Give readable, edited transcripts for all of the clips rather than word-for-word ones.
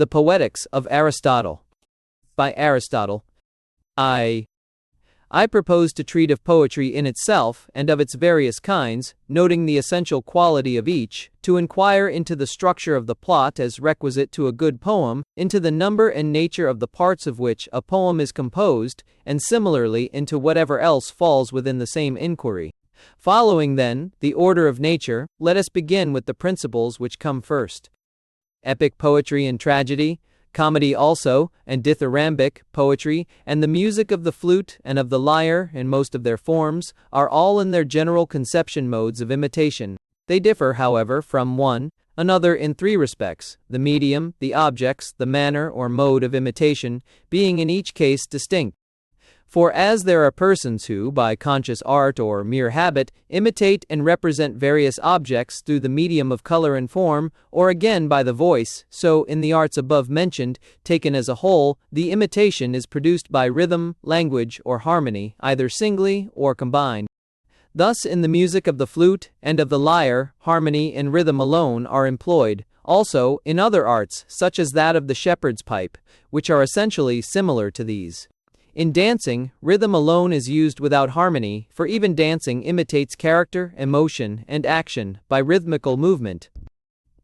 The Poetics of Aristotle. By Aristotle. I propose to treat of poetry in itself and of its various kinds, noting the essential quality of each, to inquire into the structure of the plot as requisite to a good poem, into the number and nature of the parts of which a poem is composed, and similarly into whatever else falls within the same inquiry. Following, then, the order of nature, let us begin with the principles which come first. Epic poetry and tragedy, comedy also, and dithyrambic poetry, and the music of the flute and of the lyre in most of their forms, are all in their general conception modes of imitation. They differ, however, from one another in three respects, the medium, the objects, the manner or mode of imitation, being in each case distinct. For as there are persons who, by conscious art or mere habit, imitate and represent various objects through the medium of color and form, or again by the voice, so in the arts above mentioned, taken as a whole, the imitation is produced by rhythm, language, or harmony, either singly or combined. Thus in the music of the flute and of the lyre, harmony and rhythm alone are employed. Also, in other arts, such as that of the shepherd's pipe, which are essentially similar to these. In dancing, rhythm alone is used without harmony, for even dancing imitates character, emotion, and action, by rhythmical movement.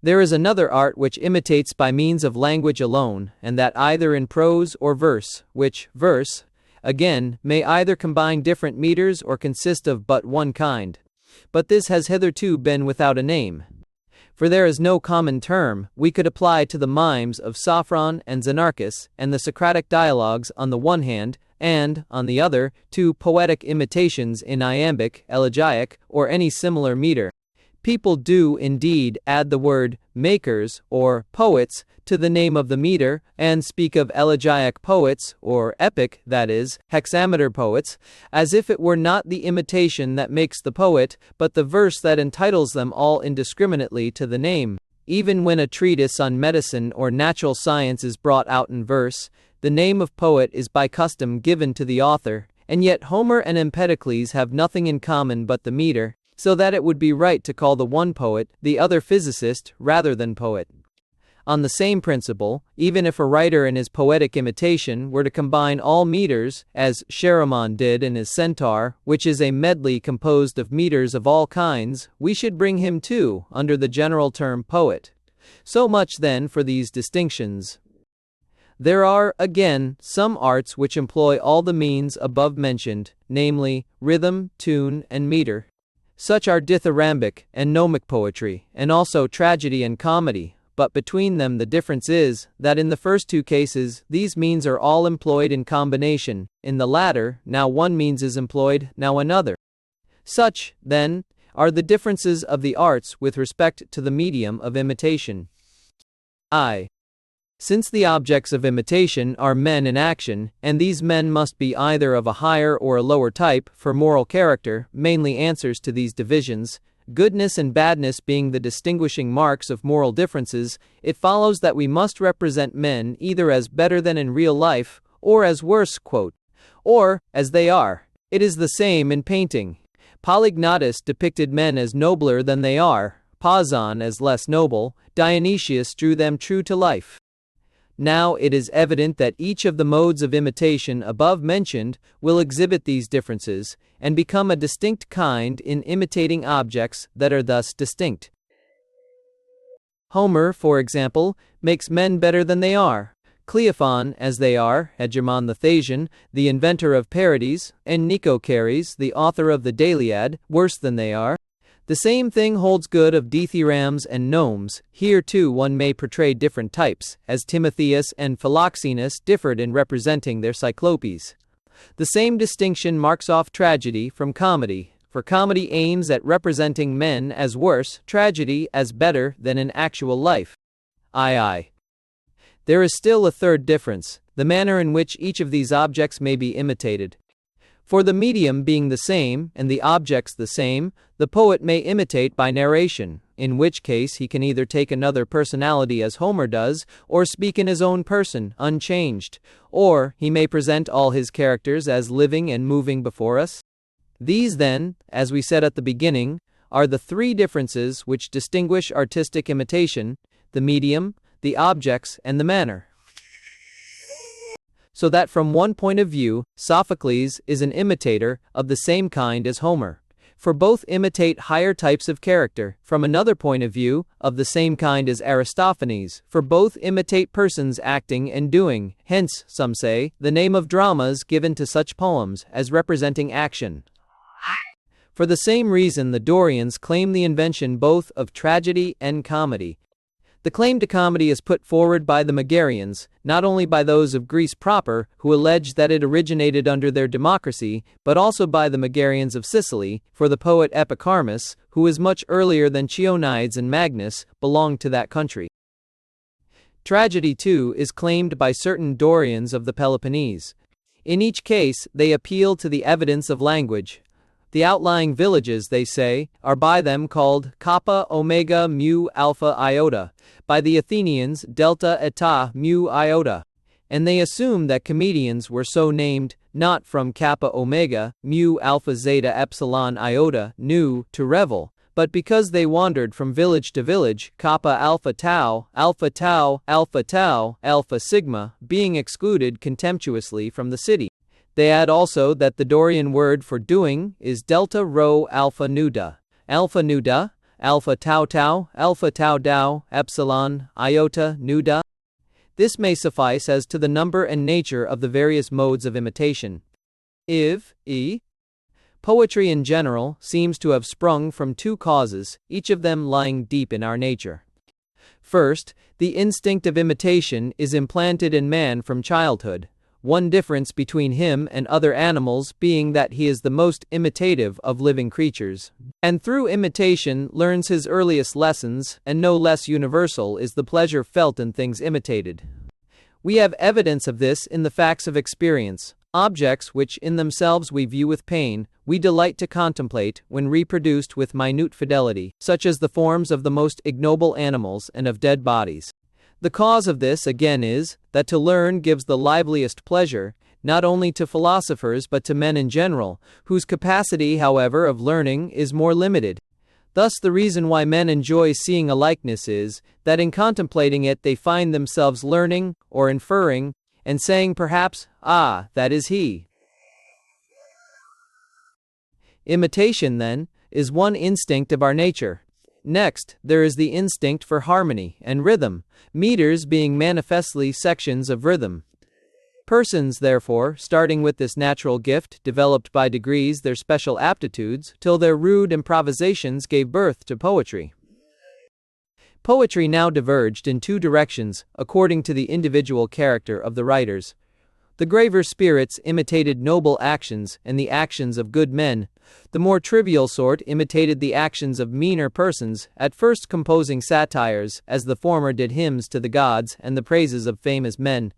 There is another art which imitates by means of language alone, and that either in prose or verse, which, verse, again, may either combine different meters or consist of but one kind. But this has hitherto been without a name. For there is no common term we could apply to the mimes of Sophron and Xenarchus, and the Socratic dialogues on the one hand, and, on the other, to poetic imitations in iambic, elegiac, or any similar meter. People do, indeed, add the word makers, or poets, to the name of the meter, and speak of elegiac poets, or epic, that is, hexameter poets, as if it were not the imitation that makes the poet, but the verse that entitles them all indiscriminately to the name. Even when a treatise on medicine or natural science is brought out in verse, the name of poet is by custom given to the author, and yet Homer and Empedocles have nothing in common but the meter, so that it would be right to call the one poet, the other physicist, rather than poet. On the same principle, even if a writer in his poetic imitation were to combine all meters, as Chaeremon did in his Centaur, which is a medley composed of meters of all kinds, we should bring him too under the general term poet. So much then for these distinctions. There are, again, some arts which employ all the means above mentioned, namely, rhythm, tune, and meter. Such are dithyrambic and gnomic poetry, and also tragedy and comedy. But between them the difference is, that in the first two cases, these means are all employed in combination, in the latter, now one means is employed, now another. Such, then, are the differences of the arts with respect to the medium of imitation. Since the objects of imitation are men in action, and these men must be either of a higher or a lower type, for moral character mainly answers to these divisions, goodness and badness being the distinguishing marks of moral differences, it follows that we must represent men either as better than in real life, or as worse, or as they are. It is the same in painting. Polygnotus depicted men as nobler than they are, Pauson as less noble, Dionysius drew them true to life. Now it is evident that each of the modes of imitation above mentioned will exhibit these differences, and become a distinct kind in imitating objects that are thus distinct. Homer, for example, makes men better than they are, Cleophon as they are, Hegemon the Thasian, the inventor of parodies, and Nicochares, the author of the Deliad, worse than they are. The same thing holds good of dithyrambs and gnomes. Here too one may portray different types, as Timotheus and Philoxenus differed in representing their cyclopes. The same distinction marks off tragedy from comedy, for comedy aims at representing men as worse, tragedy as better than in actual life. There is still a third difference, the manner in which each of these objects may be imitated. For the medium being the same, and the objects the same, the poet may imitate by narration, in which case he can either take another personality as Homer does, or speak in his own person, unchanged, or he may present all his characters as living and moving before us. These then, as we said at the beginning, are the three differences which distinguish artistic imitation: the medium, the objects, and the manner. So that from one point of view, Sophocles is an imitator of the same kind as Homer. For both imitate higher types of character. From another point of view, of the same kind as Aristophanes, for both imitate persons acting and doing. Hence, some say, the name of dramas given to such poems, as representing action. For the same reason the Dorians claim the invention both of tragedy and comedy. The claim to comedy is put forward by the Megarians, not only by those of Greece proper, who allege that it originated under their democracy, but also by the Megarians of Sicily, for the poet Epicharmus, who is much earlier than Chionides and Magnus, belonged to that country. Tragedy, too, is claimed by certain Dorians of the Peloponnese. In each case, they appeal to the evidence of language. The outlying villages, they say, are by them called Kappa, Omega, Mu, Alpha, Iota, by the Athenians Delta, Eta, Mu, Iota. And they assume that comedians were so named, not from Kappa, Omega, Mu, Alpha, Zeta, Epsilon, Iota, Nu, to revel, but because they wandered from village to village, Kappa, Alpha, Tau, Alpha, Tau, Alpha, Tau, Alpha, Sigma, being excluded contemptuously from the city. They add also that the Dorian word for doing is delta rho alpha nuda, alpha tau tau, alpha tau dau, epsilon, iota, nuda. This may suffice as to the number and nature of the various modes of imitation. Poetry in general seems to have sprung from two causes, each of them lying deep in our nature. First, the instinct of imitation is implanted in man from childhood. One difference between him and other animals being that he is the most imitative of living creatures, and through imitation learns his earliest lessons, and no less universal is the pleasure felt in things imitated. We have evidence of this in the facts of experience. Objects which in themselves we view with pain, we delight to contemplate when reproduced with minute fidelity, such as the forms of the most ignoble animals and of dead bodies. The cause of this, again, is, that to learn gives the liveliest pleasure, not only to philosophers but to men in general, whose capacity, however, of learning is more limited. Thus the reason why men enjoy seeing a likeness is, that in contemplating it they find themselves learning, or inferring, and saying perhaps, "Ah, that is he." Imitation, then, is one instinct of our nature. Next, there is the instinct for harmony and rhythm, meters being manifestly sections of rhythm. Persons, therefore, starting with this natural gift, developed by degrees their special aptitudes, till their rude improvisations gave birth to poetry. Poetry now diverged in two directions, according to the individual character of the writers. The graver spirits imitated noble actions and the actions of good men. The more trivial sort imitated the actions of meaner persons, at first composing satires, as the former did hymns to the gods and the praises of famous men.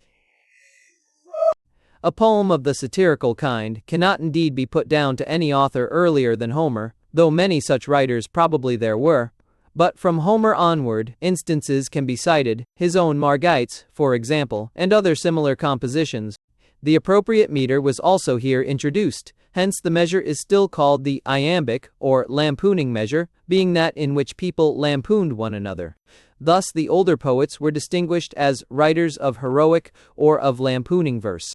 A poem of the satirical kind cannot indeed be put down to any author earlier than Homer, though many such writers probably there were. But from Homer onward, instances can be cited, his own Margites, for example, and other similar compositions. The appropriate meter was also here introduced, hence the measure is still called the iambic, or lampooning measure, being that in which people lampooned one another. Thus the older poets were distinguished as writers of heroic or of lampooning verse.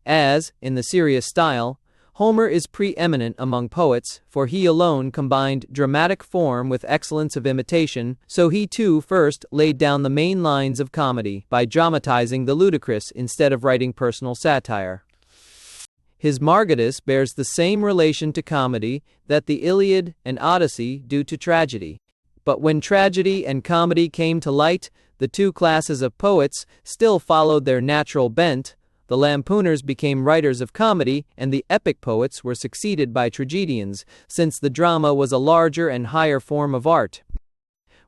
As, in the serious style, Homer is preeminent among poets, for he alone combined dramatic form with excellence of imitation, so he too first laid down the main lines of comedy by dramatizing the ludicrous instead of writing personal satire. His Margitus bears the same relation to comedy that the Iliad and Odyssey do to tragedy. But when tragedy and comedy came to light, the two classes of poets still followed their natural bent. The lampooners became writers of comedy, and the epic poets were succeeded by tragedians, since the drama was a larger and higher form of art.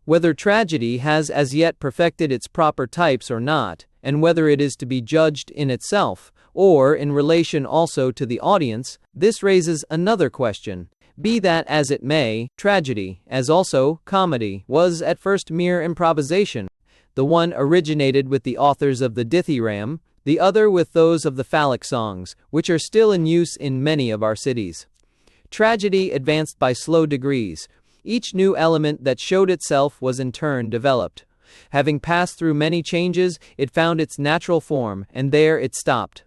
Whether tragedy has as yet perfected its proper types or not, and whether it is to be judged in itself, or in relation also to the audience, this raises another question. Be that as it may, tragedy, as also comedy, was at first mere improvisation. The one originated with the authors of the dithyramb, the other with those of the phallic songs, which are still in use in many of our cities. Tragedy advanced by slow degrees. Each new element that showed itself was in turn developed. Having passed through many changes, it found its natural form, and there it stopped.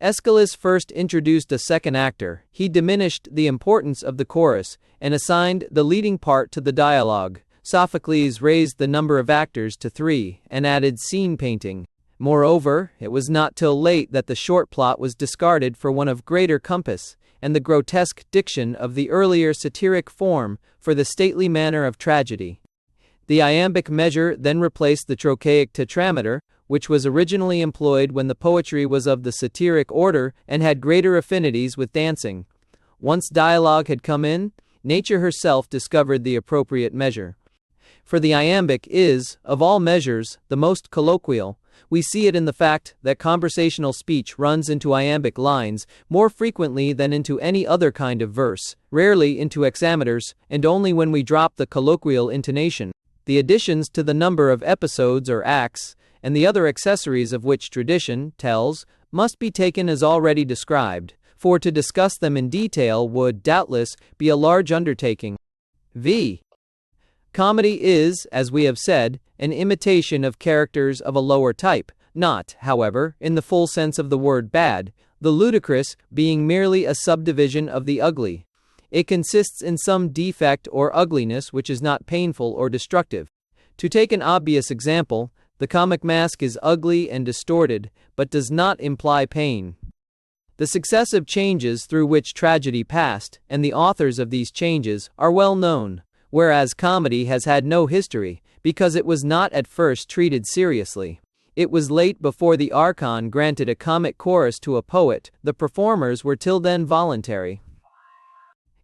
Aeschylus first introduced a second actor. He diminished the importance of the chorus, and assigned the leading part to the dialogue. Sophocles raised the number of actors to 3, and added scene painting. Moreover, it was not till late that the short plot was discarded for one of greater compass, and the grotesque diction of the earlier satiric form for the stately manner of tragedy. The iambic measure then replaced the trochaic tetrameter, which was originally employed when the poetry was of the satiric order and had greater affinities with dancing. Once dialogue had come in, nature herself discovered the appropriate measure. For the iambic is, of all measures, the most colloquial. We see it in the fact that conversational speech runs into iambic lines more frequently than into any other kind of verse, rarely into hexameters, and only when we drop the colloquial intonation. The additions to the number of episodes or acts, and the other accessories of which tradition tells, must be taken as already described, for to discuss them in detail would, doubtless, be a large undertaking. v. Comedy is, as we have said, an imitation of characters of a lower type, not, however, in the full sense of the word bad, the ludicrous being merely a subdivision of the ugly. It consists in some defect or ugliness which is not painful or destructive. To take an obvious example, the comic mask is ugly and distorted, but does not imply pain. The successive changes through which tragedy passed, and the authors of these changes, are well known, whereas comedy has had no history, because it was not at first treated seriously. It was late before the archon granted a comic chorus to a poet. The performers were till then voluntary.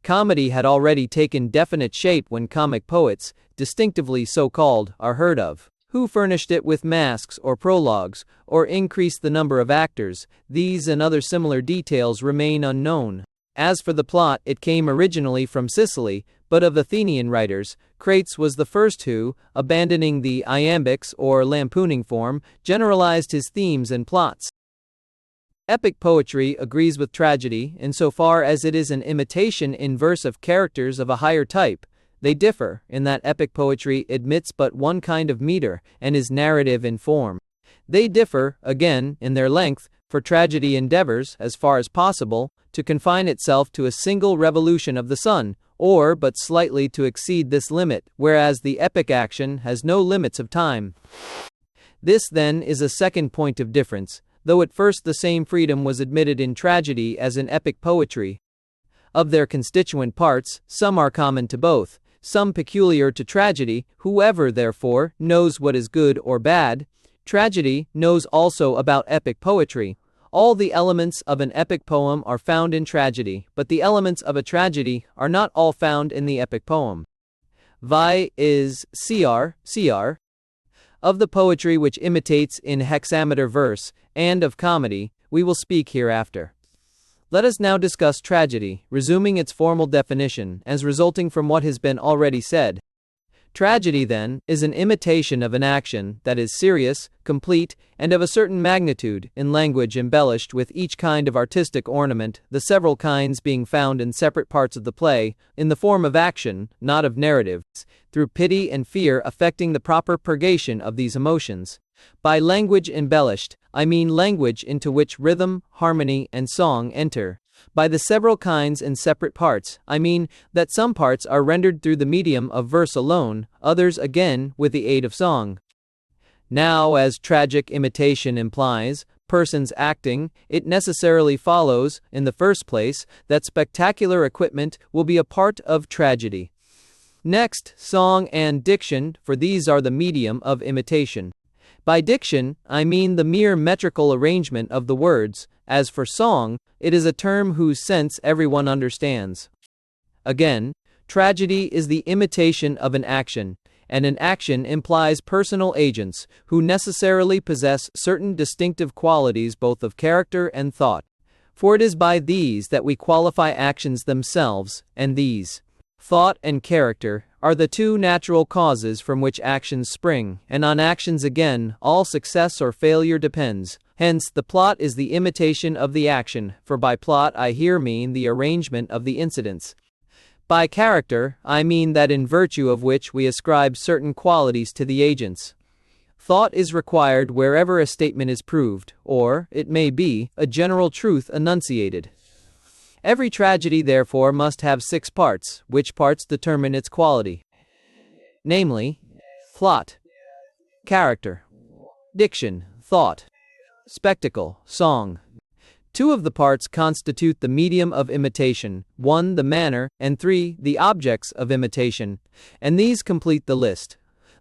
Comedy had already taken definite shape when comic poets, distinctively so called, are heard of. Who furnished it with masks or prologues, or increased the number of actors, these and other similar details remain unknown. As for the plot, it came originally from Sicily, but of Athenian writers, Crates was the first who, abandoning the iambics or lampooning form, generalized his themes and plots. Epic poetry agrees with tragedy insofar as it is an imitation in verse of characters of a higher type. They differ in that epic poetry admits but one kind of meter and is narrative in form. They differ, again, in their length, for tragedy endeavors, as far as possible, to confine itself to a single revolution of the sun, or but slightly to exceed this limit, whereas the epic action has no limits of time. This, then, is a second point of difference, though at first the same freedom was admitted in tragedy as in epic poetry. Of their constituent parts, some are common to both, some peculiar to tragedy. Whoever, therefore, knows what is good or bad, tragedy, knows also about epic poetry. All the elements of an epic poem are found in tragedy, but the elements of a tragedy are not all found in the epic poem. Vi is cr. Of the poetry which imitates in hexameter verse, and of comedy, we will speak hereafter. Let us now discuss tragedy, resuming its formal definition, as resulting from what has been already said. Tragedy, then, is an imitation of an action that is serious, complete, and of a certain magnitude, in language embellished with each kind of artistic ornament, the several kinds being found in separate parts of the play, in the form of action, not of narrative, through pity and fear affecting the proper purgation of these emotions. By language embellished, I mean language into which rhythm, harmony, and song enter. By the several kinds and separate parts, I mean that some parts are rendered through the medium of verse alone, others again with the aid of song. Now, as tragic imitation implies persons acting, it necessarily follows, in the first place, that spectacular equipment will be a part of tragedy. Next, song and diction, for these are the medium of imitation. By diction, I mean the mere metrical arrangement of the words. As for song, it is a term whose sense everyone understands. Again, tragedy is the imitation of an action, and an action implies personal agents, who necessarily possess certain distinctive qualities both of character and thought. For it is by these that we qualify actions themselves, and these, thought and character, are the two natural causes from which actions spring, and on actions again all success or failure depends. Hence, the plot is the imitation of the action, for by plot I here mean the arrangement of the incidents. By character, I mean that in virtue of which we ascribe certain qualities to the agents. Thought is required wherever a statement is proved, or, it may be, a general truth enunciated. Every tragedy, therefore, must have 6 parts, which parts determine its quality. Namely, plot, character, diction, thought, spectacle, song. 2 of the parts constitute the medium of imitation, 1 the manner, and 3 the objects of imitation, and these complete the list.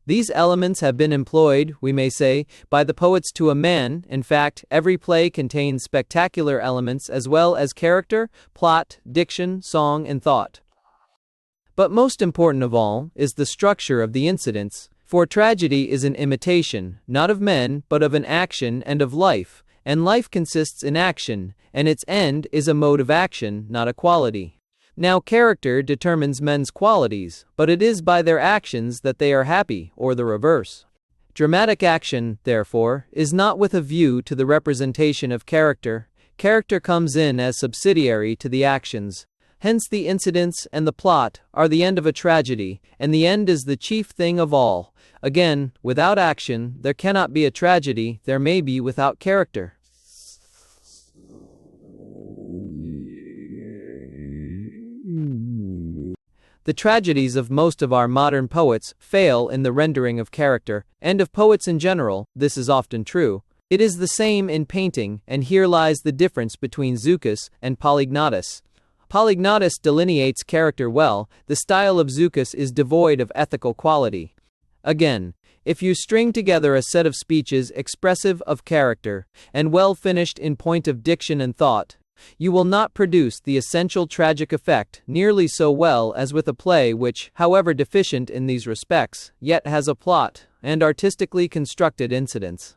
These elements have been employed, we may say, by the poets to a man. In fact, every play contains spectacular elements as well as character, plot, diction, song, and thought. But most important of all is the structure of the incidents, for tragedy is an imitation, not of men, but of an action and of life, and life consists in action, and its end is a mode of action, not a quality. Now character determines men's qualities, but it is by their actions that they are happy, or the reverse. Dramatic action, therefore, is not with a view to the representation of character. Character comes in as subsidiary to the actions. Hence the incidents and the plot are the end of a tragedy, and the end is the chief thing of all. Again, without action, there cannot be a tragedy, there may be without character. The tragedies of most of our modern poets fail in the rendering of character, and of poets in general, this is often true. It is the same in painting, and here lies the difference between Zeuxis and Polygnotus. Polygnotus delineates character well, the style of Zeuxis is devoid of ethical quality. Again, if you string together a set of speeches expressive of character, and well finished in point of diction and thought, you will not produce the essential tragic effect nearly so well as with a play which, however deficient in these respects, yet has a plot, and artistically constructed incidents.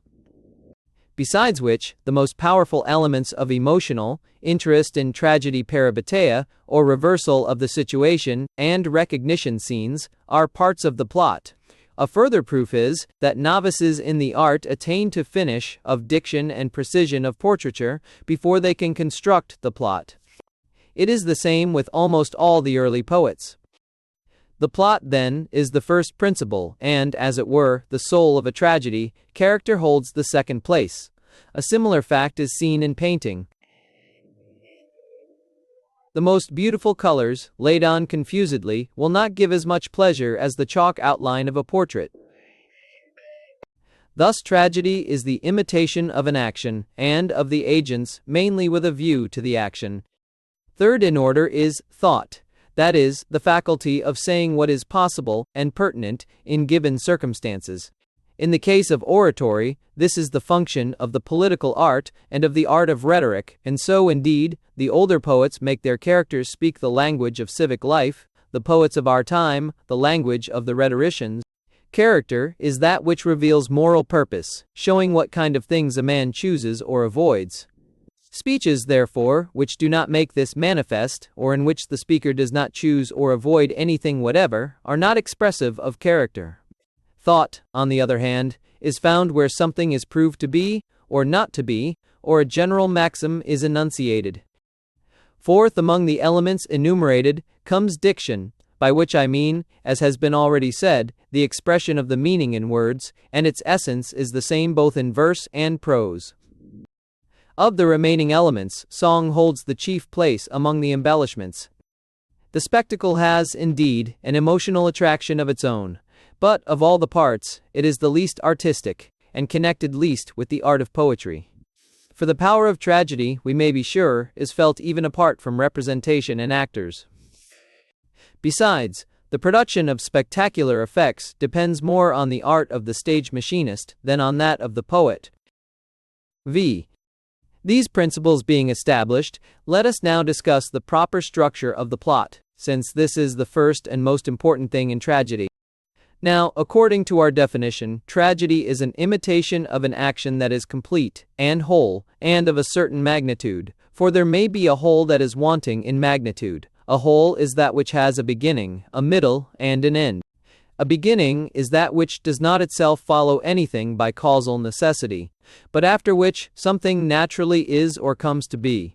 Besides which, the most powerful elements of emotional interest in tragedy peripeteia, or reversal of the situation, and recognition scenes, are parts of the plot. A further proof is that novices in the art attain to finish of diction and precision of portraiture before they can construct the plot. It is the same with almost all the early poets. The plot, then, is the first principle, and, as it were, the soul of a tragedy. Character holds the second place. A similar fact is seen in painting. The most beautiful colors, laid on confusedly, will not give as much pleasure as the chalk outline of a portrait. Thus tragedy is the imitation of an action, and of the agents, mainly with a view to the action. Third in order is thought, that is, the faculty of saying what is possible and pertinent in given circumstances. In the case of oratory, this is the function of the political art and of the art of rhetoric, and so, indeed, the older poets make their characters speak the language of civic life, the poets of our time, the language of the rhetoricians. Character is that which reveals moral purpose, showing what kind of things a man chooses or avoids. Speeches, therefore, which do not make this manifest, or in which the speaker does not choose or avoid anything whatever, are not expressive of character. Thought, on the other hand, is found where something is proved to be, or not to be, or a general maxim is enunciated. Fourth among the elements enumerated comes diction, by which I mean, as has been already said, the expression of the meaning in words, and its essence is the same both in verse and prose. Of the remaining elements, song holds the chief place among the embellishments. The spectacle has, indeed, an emotional attraction of its own, but, of all the parts, it is the least artistic, and connected least with the art of poetry. For the power of tragedy, we may be sure, is felt even apart from representation and actors. Besides, the production of spectacular effects depends more on the art of the stage machinist than on that of the poet. V. These principles being established, let us now discuss the proper structure of the plot, since this is the first and most important thing in tragedy. Now, according to our definition, tragedy is an imitation of an action that is complete and whole, and of a certain magnitude, for there may be a whole that is wanting in magnitude. A whole is that which has a beginning, a middle, and an end. A beginning is that which does not itself follow anything by causal necessity, but after which something naturally is or comes to be.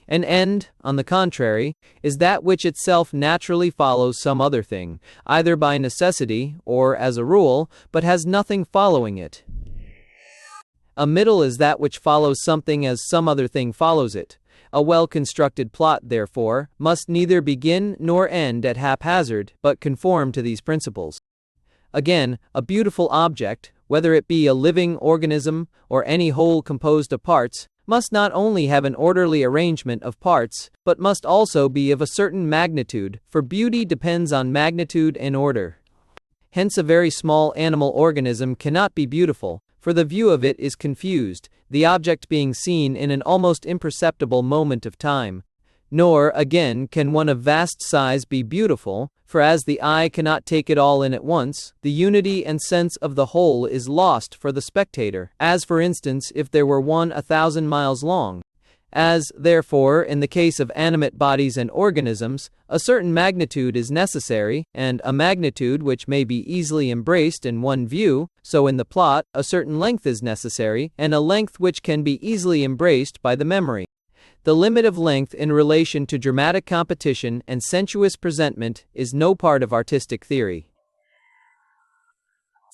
An end, on the contrary, is that which itself naturally follows some other thing, either by necessity or as a rule, but has nothing following it. A middle is that which follows something as some other thing follows it. A well-constructed plot, therefore, must neither begin nor end at haphazard, but conform to these principles. Again, a beautiful object, whether it be a living organism or any whole composed of parts, must not only have an orderly arrangement of parts, but must also be of a certain magnitude, for beauty depends on magnitude and order. Hence a very small animal organism cannot be beautiful, for the view of it is confused, the object being seen in an almost imperceptible moment of time. Nor, again, can one of vast size be beautiful, for as the eye cannot take it all in at once, the unity and sense of the whole is lost for the spectator, as for instance if there were one 1,000 miles long. As, therefore, in the case of animate bodies and organisms, a certain magnitude is necessary, and a magnitude which may be easily embraced in one view, so in the plot, a certain length is necessary, and a length which can be easily embraced by the memory. The limit of length in relation to dramatic competition and sensuous presentment is no part of artistic theory.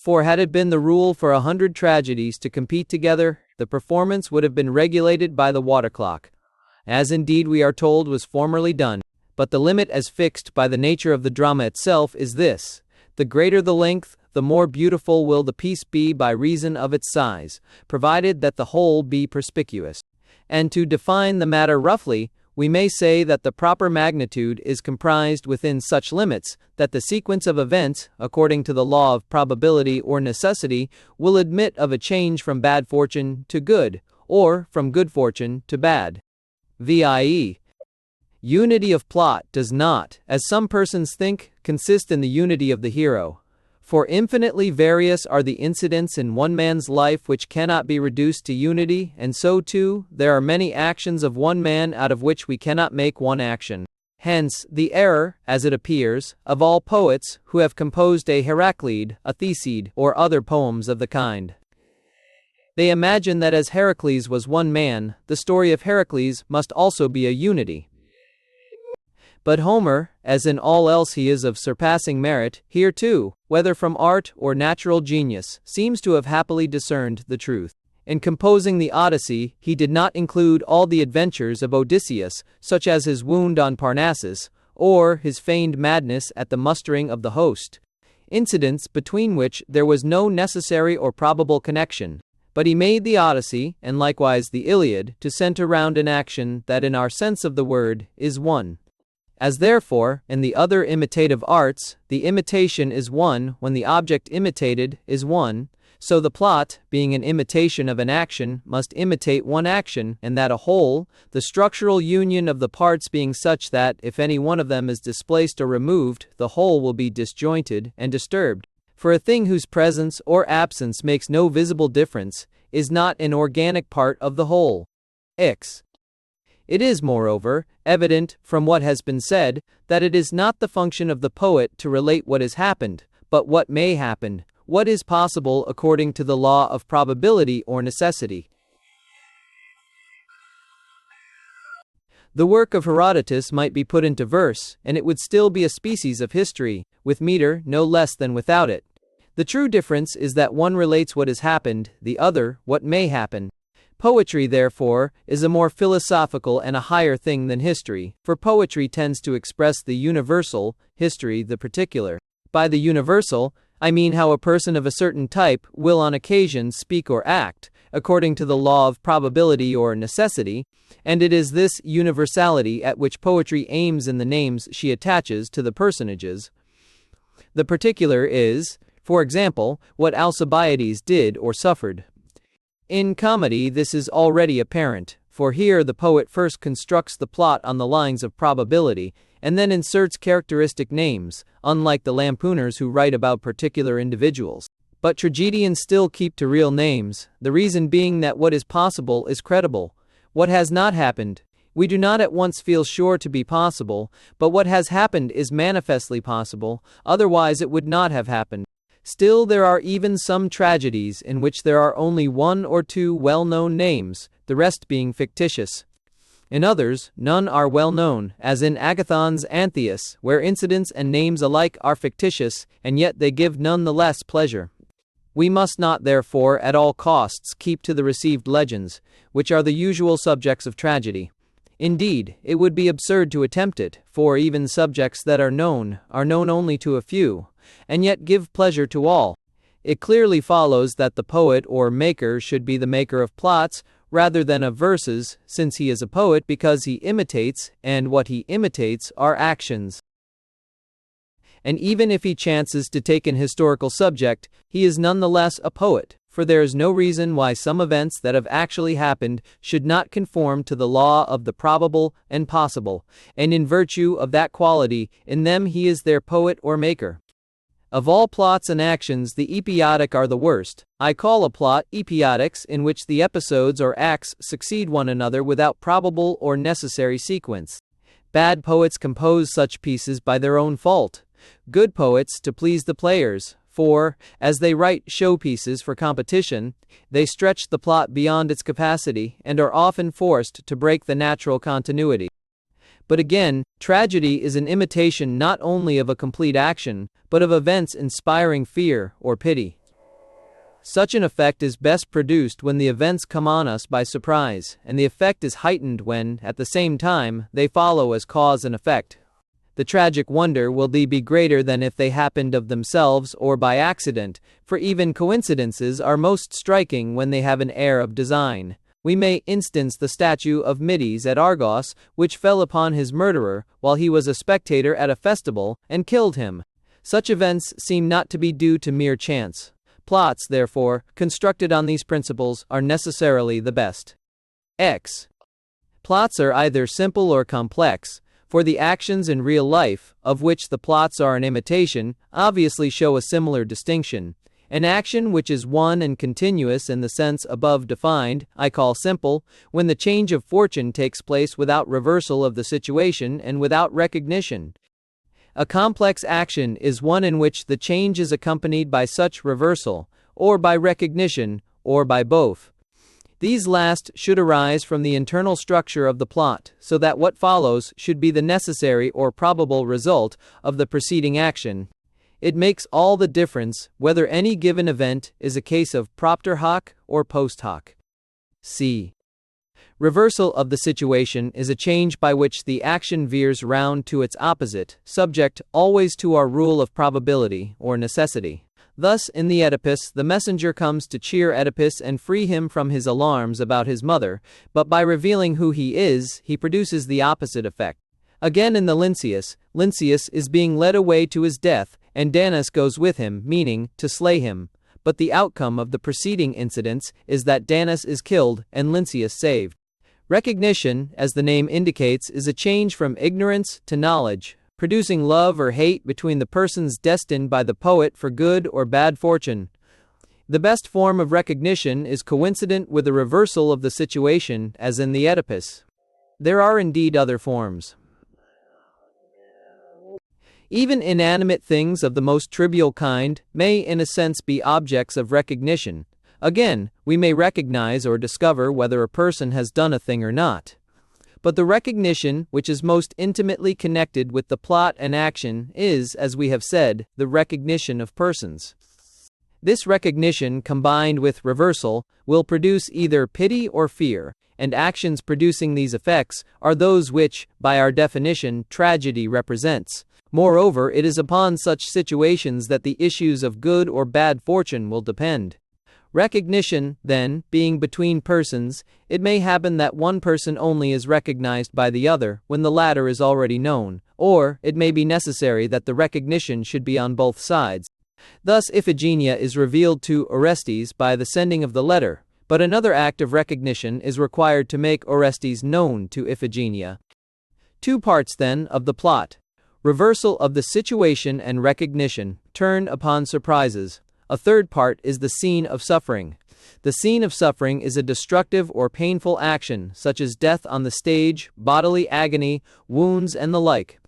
For had it been the rule for 100 tragedies to compete together, the performance would have been regulated by the water clock, as indeed we are told was formerly done. But the limit as fixed by the nature of the drama itself is this: the greater the length, the more beautiful will the piece be by reason of its size, provided that the whole be perspicuous. And to define the matter roughly, we may say that the proper magnitude is comprised within such limits that the sequence of events, according to the law of probability or necessity, will admit of a change from bad fortune to good, or from good fortune to bad. VIE. Unity of plot does not, as some persons think, consist in the unity of the hero. For infinitely various are the incidents in one man's life which cannot be reduced to unity, and so too, there are many actions of one man out of which we cannot make one action. Hence, the error, as it appears, of all poets who have composed a Heraclid, a Theseid, or other poems of the kind. They imagine that as Heracles was one man, the story of Heracles must also be a unity. But Homer, as in all else he is of surpassing merit, here too, whether from art or natural genius, seems to have happily discerned the truth. In composing the Odyssey, he did not include all the adventures of Odysseus, such as his wound on Parnassus, or his feigned madness at the mustering of the host, incidents between which there was no necessary or probable connection. But he made the Odyssey, and likewise the Iliad, to center round an action that in our sense of the word, is one. As therefore, in the other imitative arts, the imitation is one when the object imitated is one, so the plot, being an imitation of an action, must imitate one action, and that a whole, the structural union of the parts being such that, if any one of them is displaced or removed, the whole will be disjointed and disturbed. For a thing whose presence or absence makes no visible difference, is not an organic part of the whole. X. It is, moreover, evident, from what has been said, that it is not the function of the poet to relate what has happened, but what may happen, what is possible according to the law of probability or necessity. The work of Herodotus might be put into verse, and it would still be a species of history, with meter no less than without it. The true difference is that one relates what has happened, the other, what may happen. Poetry, therefore, is a more philosophical and a higher thing than history, for poetry tends to express the universal, history the particular. By the universal, I mean how a person of a certain type will on occasion speak or act, according to the law of probability or necessity, and it is this universality at which poetry aims in the names she attaches to the personages. The particular is, for example, what Alcibiades did or suffered. In comedy this is already apparent, for here the poet first constructs the plot on the lines of probability, and then inserts characteristic names, unlike the lampooners who write about particular individuals. But tragedians still keep to real names, the reason being that what is possible is credible. What has not happened, we do not at once feel sure to be possible, but what has happened is manifestly possible, otherwise it would not have happened. Still there are even some tragedies in which there are only one or two well-known names, the rest being fictitious. In others, none are well known, as in Agathon's Antheus, where incidents and names alike are fictitious, and yet they give none the less pleasure. We must not, therefore, at all costs keep to the received legends, which are the usual subjects of tragedy. Indeed, it would be absurd to attempt it, for even subjects that are known only to a few, and yet give pleasure to all. It clearly follows that the poet or maker should be the maker of plots, rather than of verses, since he is a poet because he imitates, and what he imitates are actions. And even if he chances to take an historical subject, he is nonetheless a poet, for there is no reason why some events that have actually happened should not conform to the law of the probable and possible, and in virtue of that quality, in them he is their poet or maker. Of all plots and actions, the episodic are the worst. I call a plot epoetics in which the episodes or acts succeed one another without probable or necessary sequence. Bad poets compose such pieces by their own fault. Good poets to please the players, for, as they write showpieces for competition, they stretch the plot beyond its capacity and are often forced to break the natural continuity. But again, tragedy is an imitation not only of a complete action, but of events inspiring fear or pity. Such an effect is best produced when the events come on us by surprise, and the effect is heightened when, at the same time, they follow as cause and effect. The tragic wonder will be greater than if they happened of themselves or by accident, for even coincidences are most striking when they have an air of design. We may instance the statue of Mides at Argos, which fell upon his murderer while he was a spectator at a festival, and killed him. Such events seem not to be due to mere chance. Plots, therefore, constructed on these principles, are necessarily the best. Plots are either simple or complex, for the actions in real life, of which the plots are an imitation, obviously show a similar distinction. An action which is one and continuous in the sense above defined, I call simple, when the change of fortune takes place without reversal of the situation and without recognition. A complex action is one in which the change is accompanied by such reversal, or by recognition, or by both. These last should arise from the internal structure of the plot, so that what follows should be the necessary or probable result of the preceding action. It makes all the difference whether any given event is a case of propter hoc or post hoc. Reversal of the situation is a change by which the action veers round to its opposite, subject always to our rule of probability or necessity. Thus, in the Oedipus, the messenger comes to cheer Oedipus and free him from his alarms about his mother, but by revealing who he is, he produces the opposite effect. Again in the Lynceus is being led away to his death, and Danis goes with him, meaning to slay him. But the outcome of the preceding incidents is that Danis is killed and Lynceus saved. Recognition, as the name indicates, is a change from ignorance to knowledge, producing love or hate between the persons destined by the poet for good or bad fortune. The best form of recognition is coincident with the reversal of the situation, as in the Oedipus. There are indeed other forms. Even inanimate things of the most trivial kind may in a sense be objects of recognition. Again, we may recognize or discover whether a person has done a thing or not. But the recognition which is most intimately connected with the plot and action is, as we have said, the recognition of persons. This recognition, combined with reversal, will produce either pity or fear, and actions producing these effects are those which, by our definition, tragedy represents. Moreover, it is upon such situations that the issues of good or bad fortune will depend. Recognition, then, being between persons, it may happen that one person only is recognized by the other when the latter is already known, or it may be necessary that the recognition should be on both sides. Thus Iphigenia is revealed to Orestes by the sending of the letter, but another act of recognition is required to make Orestes known to Iphigenia. Two parts, then, of the plot. Reversal of the situation and recognition, turn upon surprises. A third part is the scene of suffering. The scene of suffering is a destructive or painful action, such as death on the stage, bodily agony, wounds, and the like.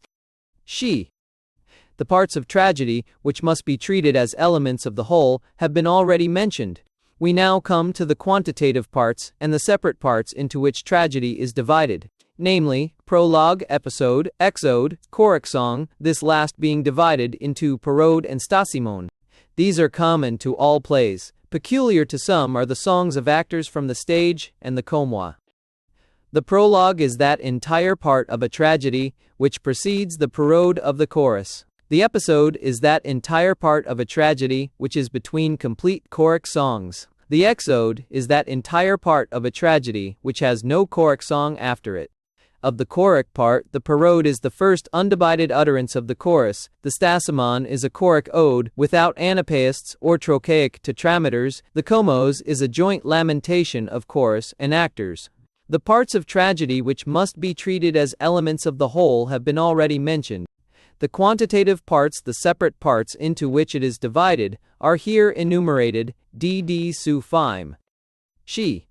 The parts of tragedy, which must be treated as elements of the whole, have been already mentioned. We now come to the quantitative parts and the separate parts into which tragedy is divided. namely, prologue, episode, exode, choric song, this last being divided into parode and stasimon. These are common to all plays. Peculiar to some are the songs of actors from the stage and the comoi. The prologue is that entire part of a tragedy which precedes the parode of the chorus. The episode is that entire part of a tragedy which is between complete choric songs. The exode is that entire part of a tragedy which has no choric song after it. Of the choric part, the parode is the first undivided utterance of the chorus. The stasimon is a choric ode without anapaists or trochaic tetrameters. The komos is a joint lamentation of chorus and actors. The parts of tragedy which must be treated as elements of the whole have been already mentioned. The quantitative parts, the separate parts into which it is divided, are here enumerated, dd su fime. She.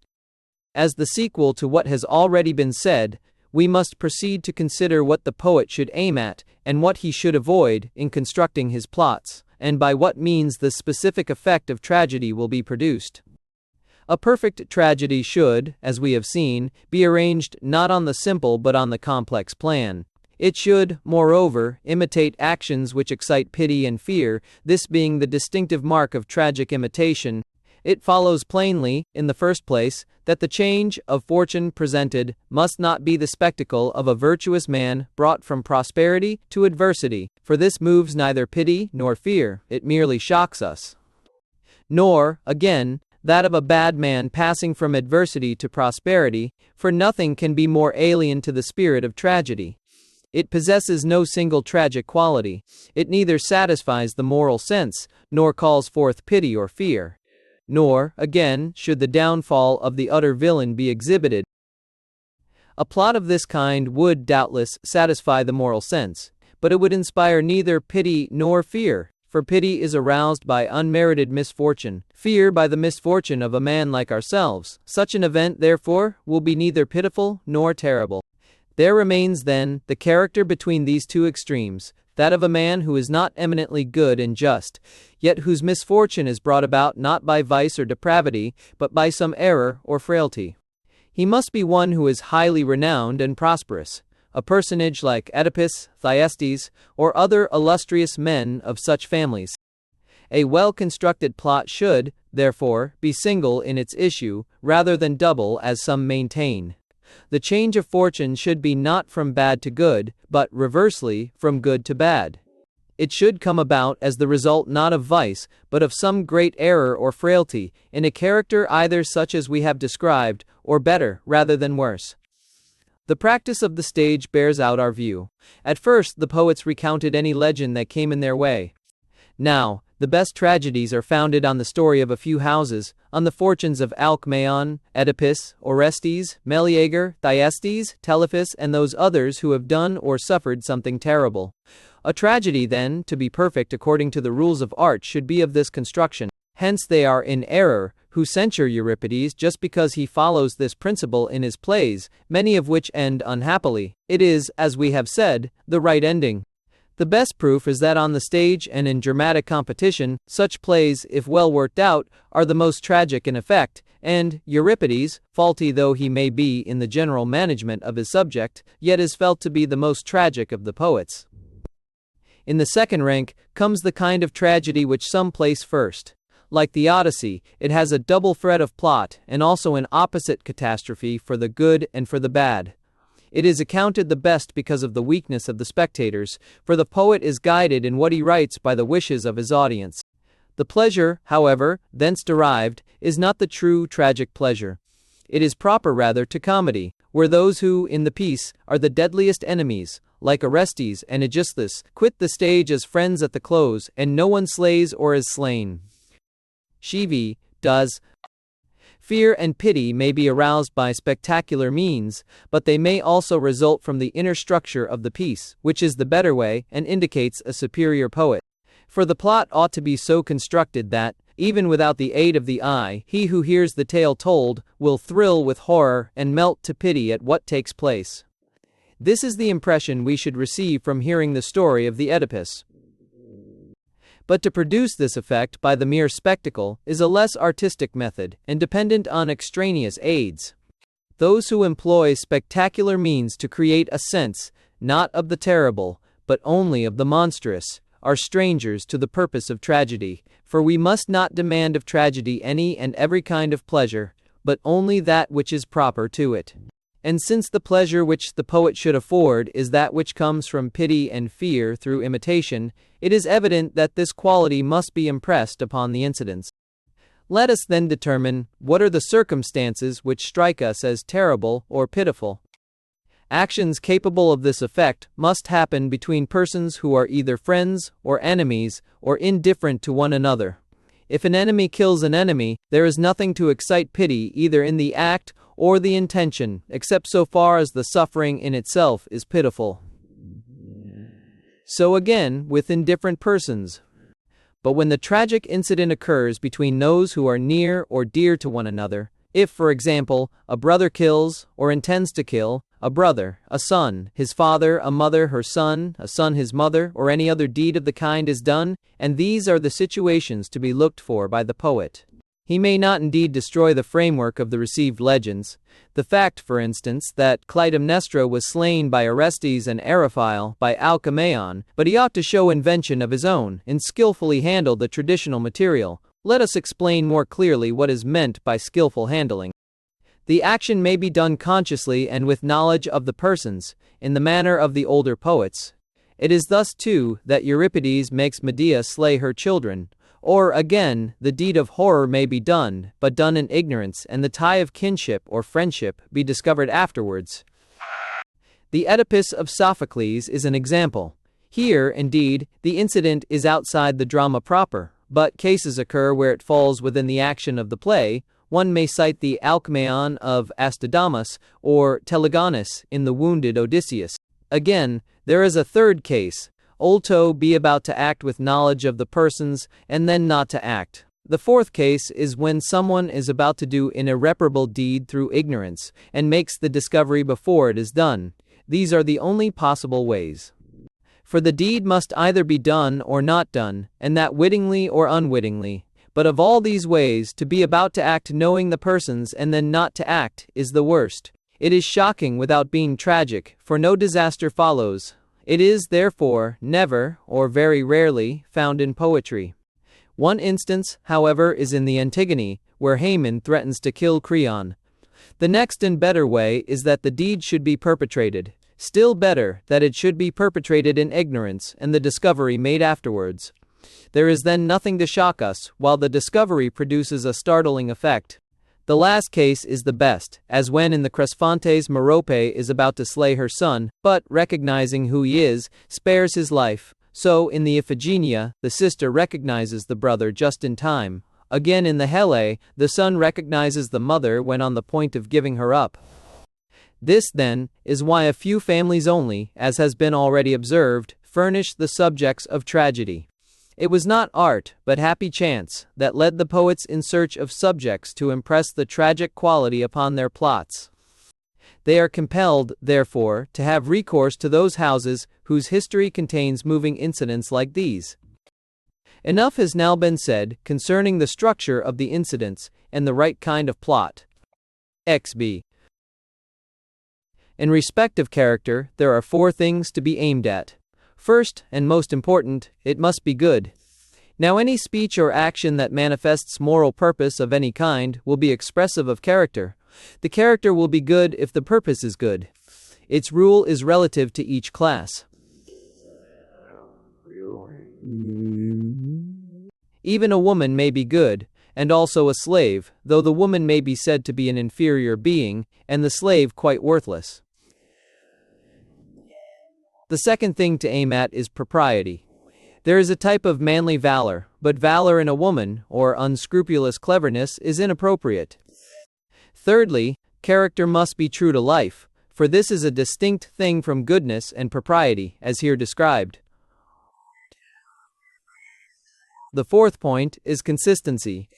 As the sequel to what has already been said, we must proceed to consider what the poet should aim at, and what he should avoid, in constructing his plots, and by what means the specific effect of tragedy will be produced. A perfect tragedy should, as we have seen, be arranged not on the simple but on the complex plan. It should, moreover, imitate actions which excite pity and fear, this being the distinctive mark of tragic imitation. It follows plainly, in the first place, that the change of fortune presented must not be the spectacle of a virtuous man brought from prosperity to adversity, for this moves neither pity nor fear, it merely shocks us. Nor, again, that of a bad man passing from adversity to prosperity, for nothing can be more alien to the spirit of tragedy. It possesses no single tragic quality. It neither satisfies the moral sense, nor calls forth pity or fear. Nor, again, should the downfall of the utter villain be exhibited. A plot of this kind would, doubtless, satisfy the moral sense, but it would inspire neither pity nor fear, for pity is aroused by unmerited misfortune, fear by the misfortune of a man like ourselves. Such an event, therefore, will be neither pitiful nor terrible. There remains, then, the character between these two extremes, that of a man who is not eminently good and just, yet whose misfortune is brought about not by vice or depravity, but by some error or frailty. He must be one who is highly renowned and prosperous, a personage like Oedipus, Thyestes, or other illustrious men of such families. A well-constructed plot should, therefore, be single in its issue, rather than double as some maintain. The change of fortune should be not from bad to good, but, reversely, from good to bad. It should come about as the result not of vice, but of some great error or frailty, in a character either such as we have described, or better, rather than worse. The practice of the stage bears out our view. At first the poets recounted any legend that came in their way. Now, the best tragedies are founded on the story of a few houses, on the fortunes of Alcmaeon, Oedipus, Orestes, Meleager, Thyestes, Telephus, and those others who have done or suffered something terrible. A tragedy, then, to be perfect according to the rules of art, should be of this construction. Hence they are in error who censure Euripides just because he follows this principle in his plays, many of which end unhappily. It is, as we have said, the right ending. The best proof is that on the stage and in dramatic competition, such plays, if well worked out, are the most tragic in effect, and Euripides, faulty though he may be in the general management of his subject, yet is felt to be the most tragic of the poets. In the second rank comes the kind of tragedy which some place first. Like the Odyssey, it has a double thread of plot, and also an opposite catastrophe for the good and for the bad. It is accounted the best because of the weakness of the spectators, for the poet is guided in what he writes by the wishes of his audience. The pleasure, however, thence derived, is not the true tragic pleasure. It is proper rather to comedy, where those who, in the piece, are the deadliest enemies, like Orestes and Aegisthus, quit the stage as friends at the close, and no one slays or is slain. Shivi does. Fear and pity may be aroused by spectacular means, but they may also result from the inner structure of the piece, which is the better way and indicates a superior poet. For the plot ought to be so constructed that, even without the aid of the eye, he who hears the tale told will thrill with horror and melt to pity at what takes place. This is the impression we should receive from hearing the story of the Oedipus. But to produce this effect by the mere spectacle is a less artistic method, and dependent on extraneous aids. Those who employ spectacular means to create a sense, not of the terrible, but only of the monstrous, are strangers to the purpose of tragedy, for we must not demand of tragedy any and every kind of pleasure, but only that which is proper to it. And since the pleasure which the poet should afford is that which comes from pity and fear through imitation, it is evident that this quality must be impressed upon the incidents. Let us then determine what are the circumstances which strike us as terrible or pitiful. Actions capable of this effect must happen between persons who are either friends or enemies or indifferent to one another. If an enemy kills an enemy, there is nothing to excite pity either in the act or the intention, except so far as the suffering in itself is pitiful. So again, with indifferent persons. But when the tragic incident occurs between those who are near or dear to one another, if, for example, a brother kills, or intends to kill, a brother, a son, his father, a mother, her son, a son, his mother, or any other deed of the kind is done, and these are the situations to be looked for by the poet. He may not indeed destroy the framework of the received legends. The fact, for instance, that Clytemnestra was slain by Orestes and Eriphyle by Alcmaeon, but he ought to show invention of his own, and skillfully handle the traditional material. Let us explain more clearly what is meant by skillful handling. The action may be done consciously and with knowledge of the persons, in the manner of the older poets. It is thus, too, that Euripides makes Medea slay her children. Or, again, the deed of horror may be done, but done in ignorance, and the tie of kinship or friendship be discovered afterwards. The Oedipus of Sophocles is an example. Here, indeed, the incident is outside the drama proper, but cases occur where it falls within the action of the play. One may cite the Alcmaeon of Astydamas, or Telegonus in The Wounded Odysseus. Again, there is a third case. Olto be about to act with knowledge of the persons, and then not to act. The fourth case is when someone is about to do an irreparable deed through ignorance, and makes the discovery before it is done. These are the only possible ways. For the deed must either be done or not done, and that wittingly or unwittingly. But of all these ways, to be about to act knowing the persons and then not to act, is the worst. It is shocking without being tragic, for no disaster follows. It is, therefore, never, or very rarely, found in poetry. One instance, however, is in the Antigone, where Haman threatens to kill Creon. The next and better way is that the deed should be perpetrated. Still better, that it should be perpetrated in ignorance, and the discovery made afterwards. There is then nothing to shock us, while the discovery produces a startling effect. The last case is the best, as when in the Cresphontes Merope is about to slay her son, but, recognizing who he is, spares his life. So, in the Iphigenia, the sister recognizes the brother just in time. Again in the Hele, the son recognizes the mother when on the point of giving her up. This, then, is why a few families only, as has been already observed, furnish the subjects of tragedy. It was not art, but happy chance, that led the poets in search of subjects to impress the tragic quality upon their plots. They are compelled, therefore, to have recourse to those houses whose history contains moving incidents like these. Enough has now been said concerning the structure of the incidents and the right kind of plot. XB. In respect of character, there are 4 things to be aimed at. First, and most important, it must be good. Now any speech or action that manifests moral purpose of any kind will be expressive of character. The character will be good if the purpose is good. Its rule is relative to each class. Even a woman may be good, and also a slave, though the woman may be said to be an inferior being, and the slave quite worthless. The second thing to aim at is propriety. There is a type of manly valor, but valor in a woman, or unscrupulous cleverness, is inappropriate. Thirdly, character must be true to life, for this is a distinct thing from goodness and propriety, as here described. The fourth point is consistency.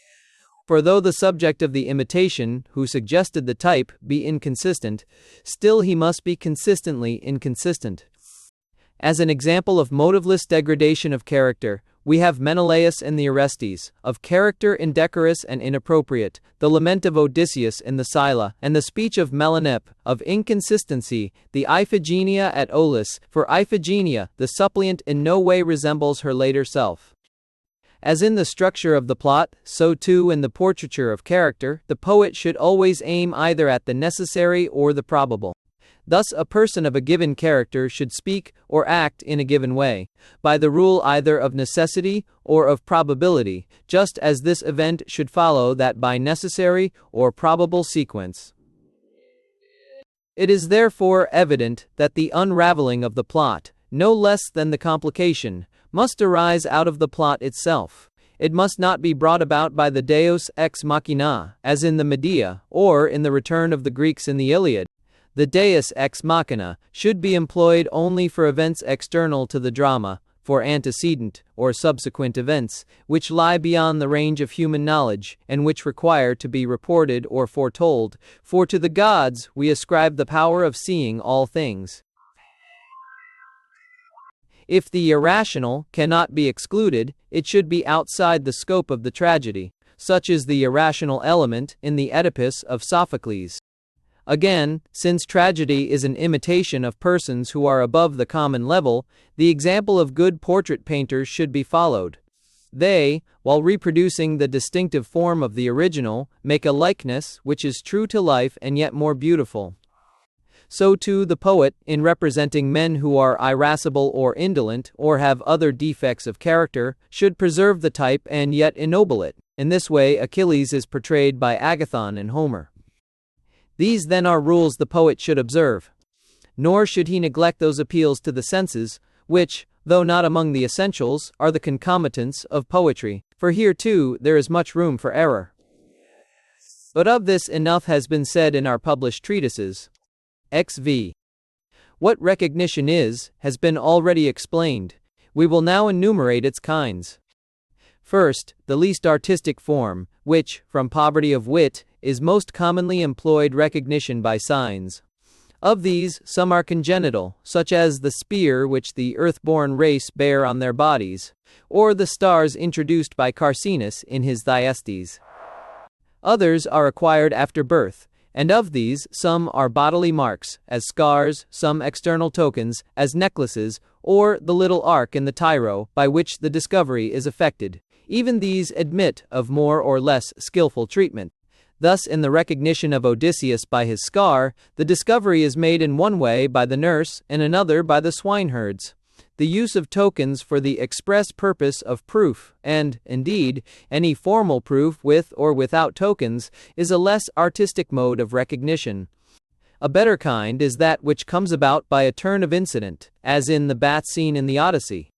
For though the subject of the imitation, who suggested the type, be inconsistent, still he must be consistently inconsistent. As an example of motiveless degradation of character, We have Menelaus in the Orestes, of character indecorous and inappropriate, the lament of Odysseus in the Scylla, and the speech of Melanippe, of inconsistency, the Iphigenia at Aulis, for Iphigenia, the suppliant, in no way resembles her later self. As in the structure of the plot, so too in the portraiture of character, the poet should always aim either at the necessary or the probable. Thus, a person of a given character should speak or act in a given way, by the rule either of necessity or of probability, just as this event should follow that by necessary or probable sequence. It is therefore evident that the unraveling of the plot, no less than the complication, must arise out of the plot itself. It must not be brought about by the deus ex machina, as in the Medea, or in the return of the Greeks in the Iliad. The deus ex machina should be employed only for events external to the drama, for antecedent or subsequent events, which lie beyond the range of human knowledge, and which require to be reported or foretold, for to the gods we ascribe the power of seeing all things. If the irrational cannot be excluded, it should be outside the scope of the tragedy. Such is the irrational element in the Oedipus of Sophocles. Again, since tragedy is an imitation of persons who are above the common level, the example of good portrait painters should be followed. They, while reproducing the distinctive form of the original, make a likeness which is true to life and yet more beautiful. So too the poet, in representing men who are irascible or indolent, or have other defects of character, should preserve the type and yet ennoble it. In this way Achilles is portrayed by Agathon in Homer. These then are rules the poet should observe. Nor should he neglect those appeals to the senses, which, though not among the essentials, are the concomitants of poetry, for here too there is much room for error. But of this enough has been said in our published treatises. XV. What recognition is, has been already explained. We will now enumerate its kinds. First, the least artistic form, which, from poverty of wit, is most commonly employed recognition by signs. Of these, some are congenital, such as the spear which the earth-born race bear on their bodies, or the stars introduced by Carcinus in his Thyestes. Others are acquired after birth, and of these some are bodily marks, as scars, some external tokens, as necklaces, or the little arc in the tyro, by which the discovery is effected. Even these admit of more or less skillful treatment. Thus, in the recognition of Odysseus by his scar, the discovery is made in one way by the nurse, in another by the swineherds. The use of tokens for the express purpose of proof, and, indeed, any formal proof with or without tokens, is a less artistic mode of recognition. A better kind is that which comes about by a turn of incident, as in the bath scene in the Odyssey.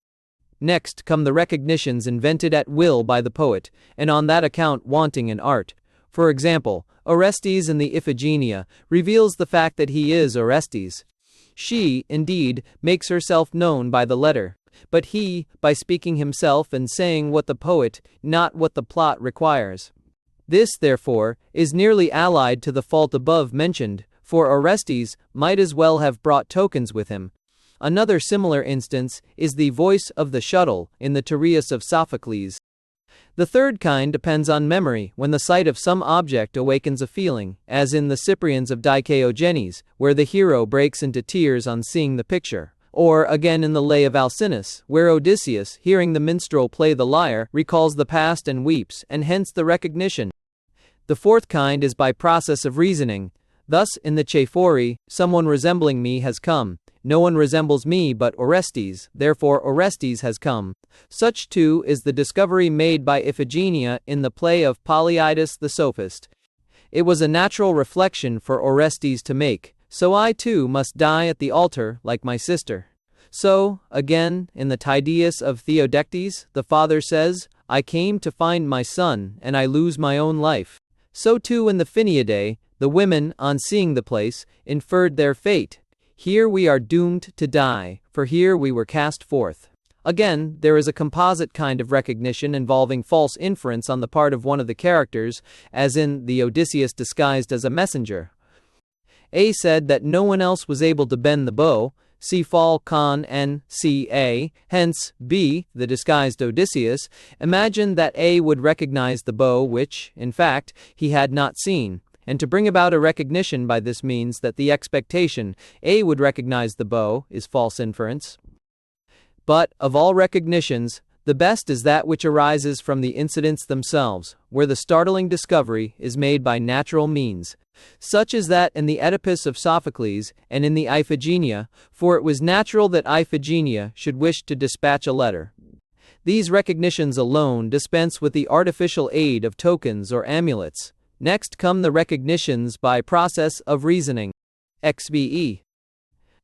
Next come the recognitions invented at will by the poet, and on that account wanting in art. For example, Orestes in the Iphigenia reveals the fact that he is Orestes. She, indeed, makes herself known by the letter, but he, by speaking himself and saying what the poet, not what the plot requires. This, therefore, is nearly allied to the fault above mentioned, for Orestes might as well have brought tokens with him. Another similar instance is the voice of the shuttle in the Tereus of Sophocles. The third kind depends on memory, when the sight of some object awakens a feeling, as in the Cyprians of Dicæogenes, where the hero breaks into tears on seeing the picture, or again in the Lay of Alcinous, where Odysseus, hearing the minstrel play the lyre, recalls the past and weeps, and hence the recognition. The fourth kind is by process of reasoning. Thus, in the Chaephori, someone resembling me has come. No one resembles me but Orestes, therefore Orestes has come. Such too is the discovery made by Iphigenia in the play of Polyidus the Sophist. It was a natural reflection for Orestes to make, so I too must die at the altar like my sister. So, again, in the Tydeus of Theodectes, the father says, I came to find my son, and I lose my own life. So too in the Phinidae, the women, on seeing the place, inferred their fate. Here we are doomed to die, for here we were cast forth. Again, there is a composite kind of recognition involving false inference on the part of one of the characters, as in the Odysseus disguised as a messenger. A said that no one else was able to bend the bow, see fall con N, C A, hence B, the disguised Odysseus, imagine that A would recognize the bow which, in fact, he had not seen, and to bring about a recognition by this means that the expectation, A would recognize the bow, is false inference. But, of all recognitions, the best is that which arises from the incidents themselves, where the startling discovery is made by natural means. Such as that in the Oedipus of Sophocles, and in the Iphigenia, for it was natural that Iphigenia should wish to dispatch a letter. These recognitions alone dispense with the artificial aid of tokens or amulets. Next come the recognitions by process of reasoning. XBE.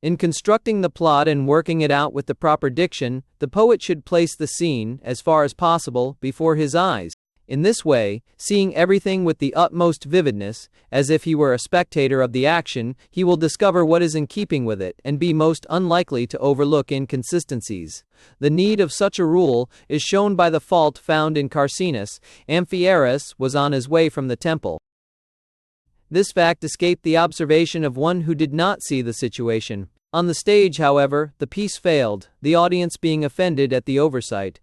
In constructing the plot and working it out with the proper diction, the poet should place the scene, as far as possible, before his eyes. In this way, seeing everything with the utmost vividness, as if he were a spectator of the action, he will discover what is in keeping with it, and be most unlikely to overlook inconsistencies. The need of such a rule is shown by the fault found in Carcinus. Amphiaraus was on his way from the temple. This fact escaped the observation of one who did not see the situation. On the stage, however, the piece failed, the audience being offended at the oversight.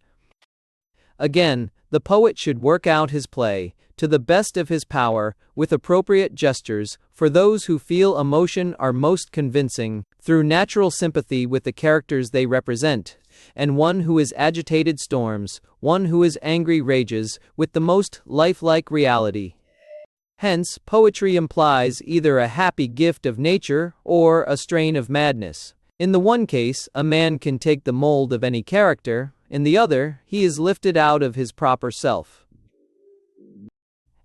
Again, the poet should work out his play, to the best of his power, with appropriate gestures, for those who feel emotion are most convincing, through natural sympathy with the characters they represent, and one who is agitated storms, one who is angry rages, with the most lifelike reality. Hence, poetry implies either a happy gift of nature or a strain of madness. In the one case, a man can take the mold of any character, in the other, he is lifted out of his proper self.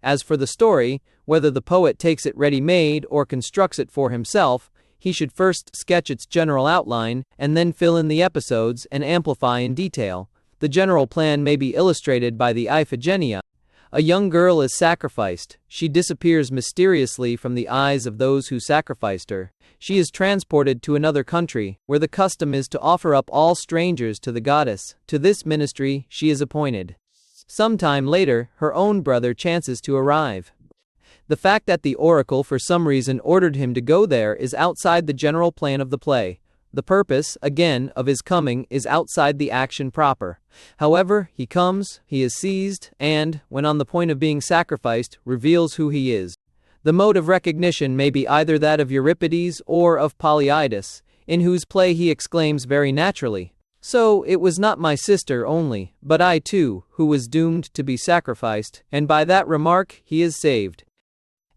As for the story, whether the poet takes it ready-made or constructs it for himself, he should first sketch its general outline, and then fill in the episodes and amplify in detail. The general plan may be illustrated by the Iphigenia. A young girl is sacrificed. She disappears mysteriously from the eyes of those who sacrificed her. She is transported to another country, where the custom is to offer up all strangers to the goddess. To this ministry she is appointed. Some time later, her own brother chances to arrive. The fact that the oracle for some reason ordered him to go there is outside the general plan of the play. The purpose, again, of his coming is outside the action proper. However, he comes, he is seized, and, when on the point of being sacrificed, reveals who he is. The mode of recognition may be either that of Euripides or of Polyidus, in whose play he exclaims very naturally, "So it was not my sister only, but I too, who was doomed to be sacrificed," and by that remark he is saved.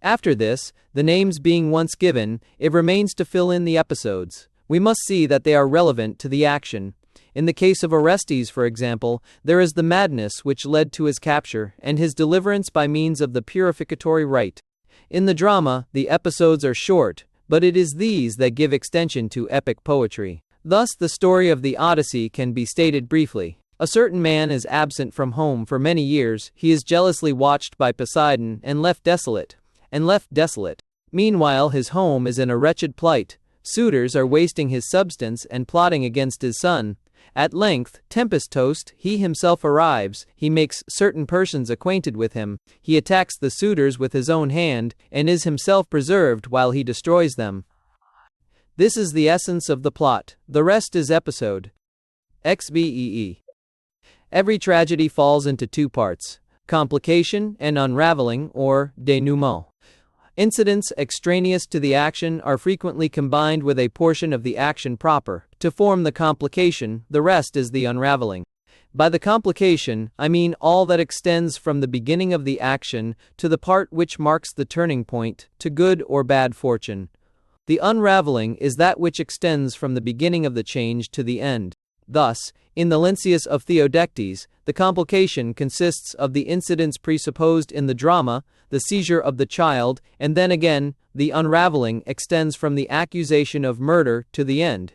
After this, the names being once given, it remains to fill in the episodes. We must see that they are relevant to the action. In the case of Orestes, for example, there is the madness which led to his capture, and his deliverance by means of the purificatory rite. In the drama, the episodes are short, but it is these that give extension to epic poetry. Thus, the story of the Odyssey can be stated briefly. A certain man is absent from home for many years. He is jealously watched by Poseidon and left desolate. Meanwhile, his home is in a wretched plight. Suitors are wasting his substance and plotting against his son. At length, tempest-tossed, he himself arrives. He makes certain persons acquainted with him. He attacks the suitors with his own hand, and is himself preserved while he destroys them. This is the essence of the plot. The rest is episode. XBEE. Every tragedy falls into two parts: complication and unraveling, or denouement. Incidents extraneous to the action are frequently combined with a portion of the action proper, to form the complication. The rest is the unraveling. By the complication, I mean all that extends from the beginning of the action to the part which marks the turning point, to good or bad fortune. The unraveling is that which extends from the beginning of the change to the end. Thus, in the Lynceus of Theodectes, the complication consists of the incidents presupposed in the drama, the seizure of the child, and then again, the unraveling extends from the accusation of murder to the end.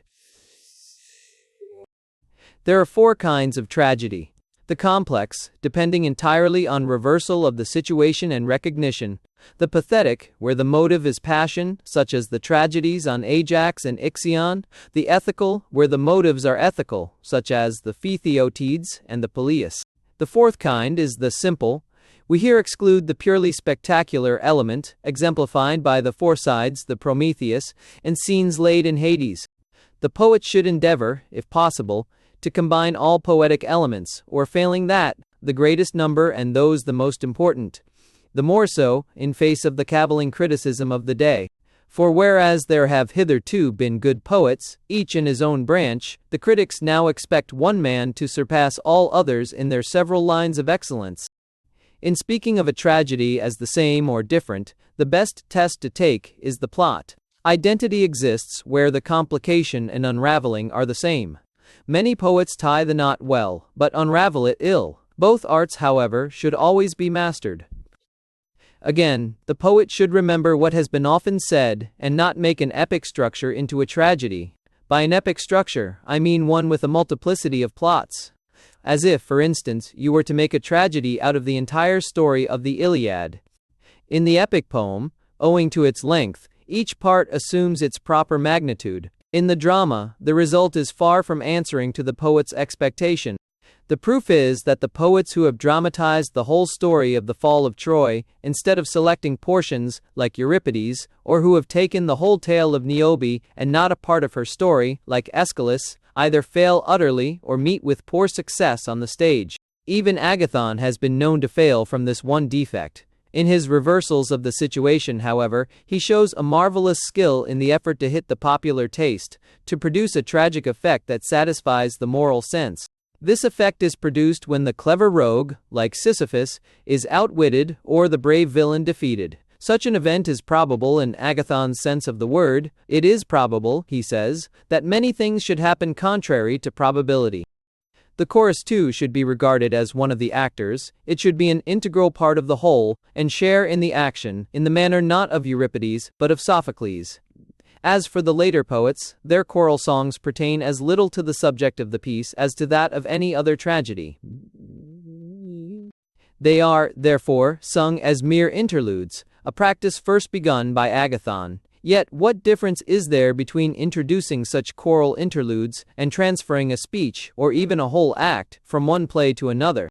There are four kinds of tragedy. The complex, depending entirely on reversal of the situation and recognition. The pathetic, where the motive is passion, such as the tragedies on Ajax and Ixion. The ethical, where the motives are ethical, such as the Phaetheotides and the Peleus. The fourth kind is the simple. We here exclude the purely spectacular element, exemplified by the Phorcides, the Prometheus, and scenes laid in Hades. The poet should endeavor, if possible, to combine all poetic elements, or failing that, the greatest number and those the most important. The more so, in face of the cavilling criticism of the day. For whereas there have hitherto been good poets, each in his own branch, the critics now expect one man to surpass all others in their several lines of excellence. In speaking of a tragedy as the same or different, the best test to take is the plot. Identity exists where the complication and unraveling are the same. Many poets tie the knot well, but unravel it ill. Both arts, however, should always be mastered. Again, the poet should remember what has been often said, and not make an epic structure into a tragedy. By an epic structure, I mean one with a multiplicity of plots. As if, for instance, you were to make a tragedy out of the entire story of the Iliad. In the epic poem, owing to its length, each part assumes its proper magnitude. In the drama, the result is far from answering to the poet's expectation. The proof is that the poets who have dramatized the whole story of the fall of Troy, instead of selecting portions, like Euripides, or who have taken the whole tale of Niobe and not a part of her story, like Aeschylus, either fail utterly or meet with poor success on the stage. Even Agathon has been known to fail from this one defect. In his reversals of the situation, however, he shows a marvelous skill in the effort to hit the popular taste, to produce a tragic effect that satisfies the moral sense. This effect is produced when the clever rogue, like Sisyphus, is outwitted or the brave villain defeated. Such an event is probable in Agathon's sense of the word. It is probable, he says, that many things should happen contrary to probability. The chorus too should be regarded as one of the actors. It should be an integral part of the whole, and share in the action, in the manner not of Euripides, but of Sophocles. As for the later poets, their choral songs pertain as little to the subject of the piece as to that of any other tragedy. They are, therefore, sung as mere interludes, a practice first begun by Agathon. Yet what difference is there between introducing such choral interludes and transferring a speech, or even a whole act, from one play to another?